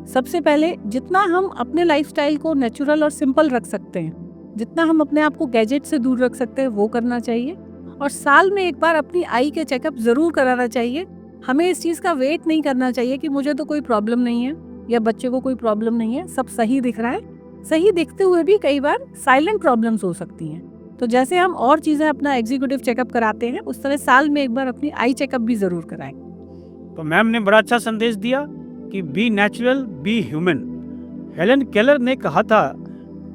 सबसे पहले, जितना हम अपने लाइफस्टाइल को नेचुरल और सिंपल रख सकते हैं, जितना हम अपने आप को गैजेट से दूर रख सकते हैं, वो करना चाहिए। और साल में एक बार अपनी आई के चेकअप ज़रूर कराना चाहिए। हमें इस चीज़ का वेट नहीं करना चाहिए कि मुझे तो कोई प्रॉब्लम नहीं है या बच्चे को कोई प्रॉब्लम नहीं है, सब सही दिख रहा है। सही दिखते हुए भी कई बार साइलेंट प्रॉब्लम्स हो सकती हैं। तो जैसे हम और चीज़ें अपना एग्जीक्यूटिव चेकअप कराते हैं, उस तरह साल में एक बार अपनी आई चेकअप भी ज़रूर कराएं। तो मैम ने बड़ा अच्छा संदेश दिया कि be natural, be human. Helen Keller ने कहा था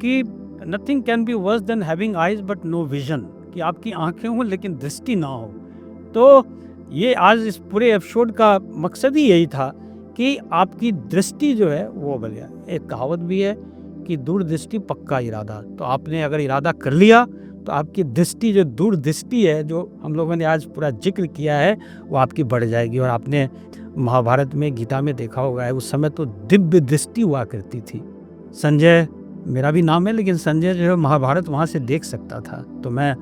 कि nothing can be worse than having eyes but no vision, कि आपकी आंखें हों लेकिन दृष्टि ना हो। तो ये आज इस पूरे एपिसोड का मकसद ही यही था कि आपकी दृष्टि जो है वो बढ़िया। एक कहावत भी है कि दूरदृष्टि पक्का इरादा। तो आपने अगर इरादा कर लिया तो आपकी दृष्टि, जो दूरदृष्टि है, जो हम लोगों ने आज पूरा जिक्र किया है, वो आपकी बढ़ जाएगी। और आपने महाभारत में, गीता में देखा होगा है, उस समय तो दिव्य दृष्टि हुआ करती थी। संजय मेरा भी नाम है, लेकिन संजय जो है महाभारत वहाँ से देख सकता था। तो मैं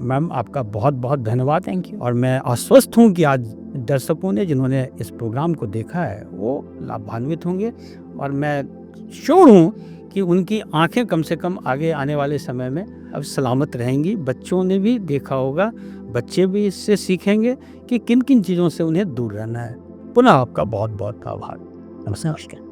मैम आपका बहुत बहुत धन्यवाद। Thank you. और मैं आश्वस्त हूँ कि आज दर्शकों ने, जिन्होंने इस प्रोग्राम को देखा है, वो लाभान्वित होंगे। और मैं श्योर हूँ कि उनकी आंखें कम से कम आगे आने वाले समय में अब सलामत रहेंगी। बच्चों ने भी देखा होगा, बच्चे भी इससे सीखेंगे कि किन किन चीज़ों से उन्हें दूर रहना है। पुनः आपका बहुत बहुत आभार। नमस्कार।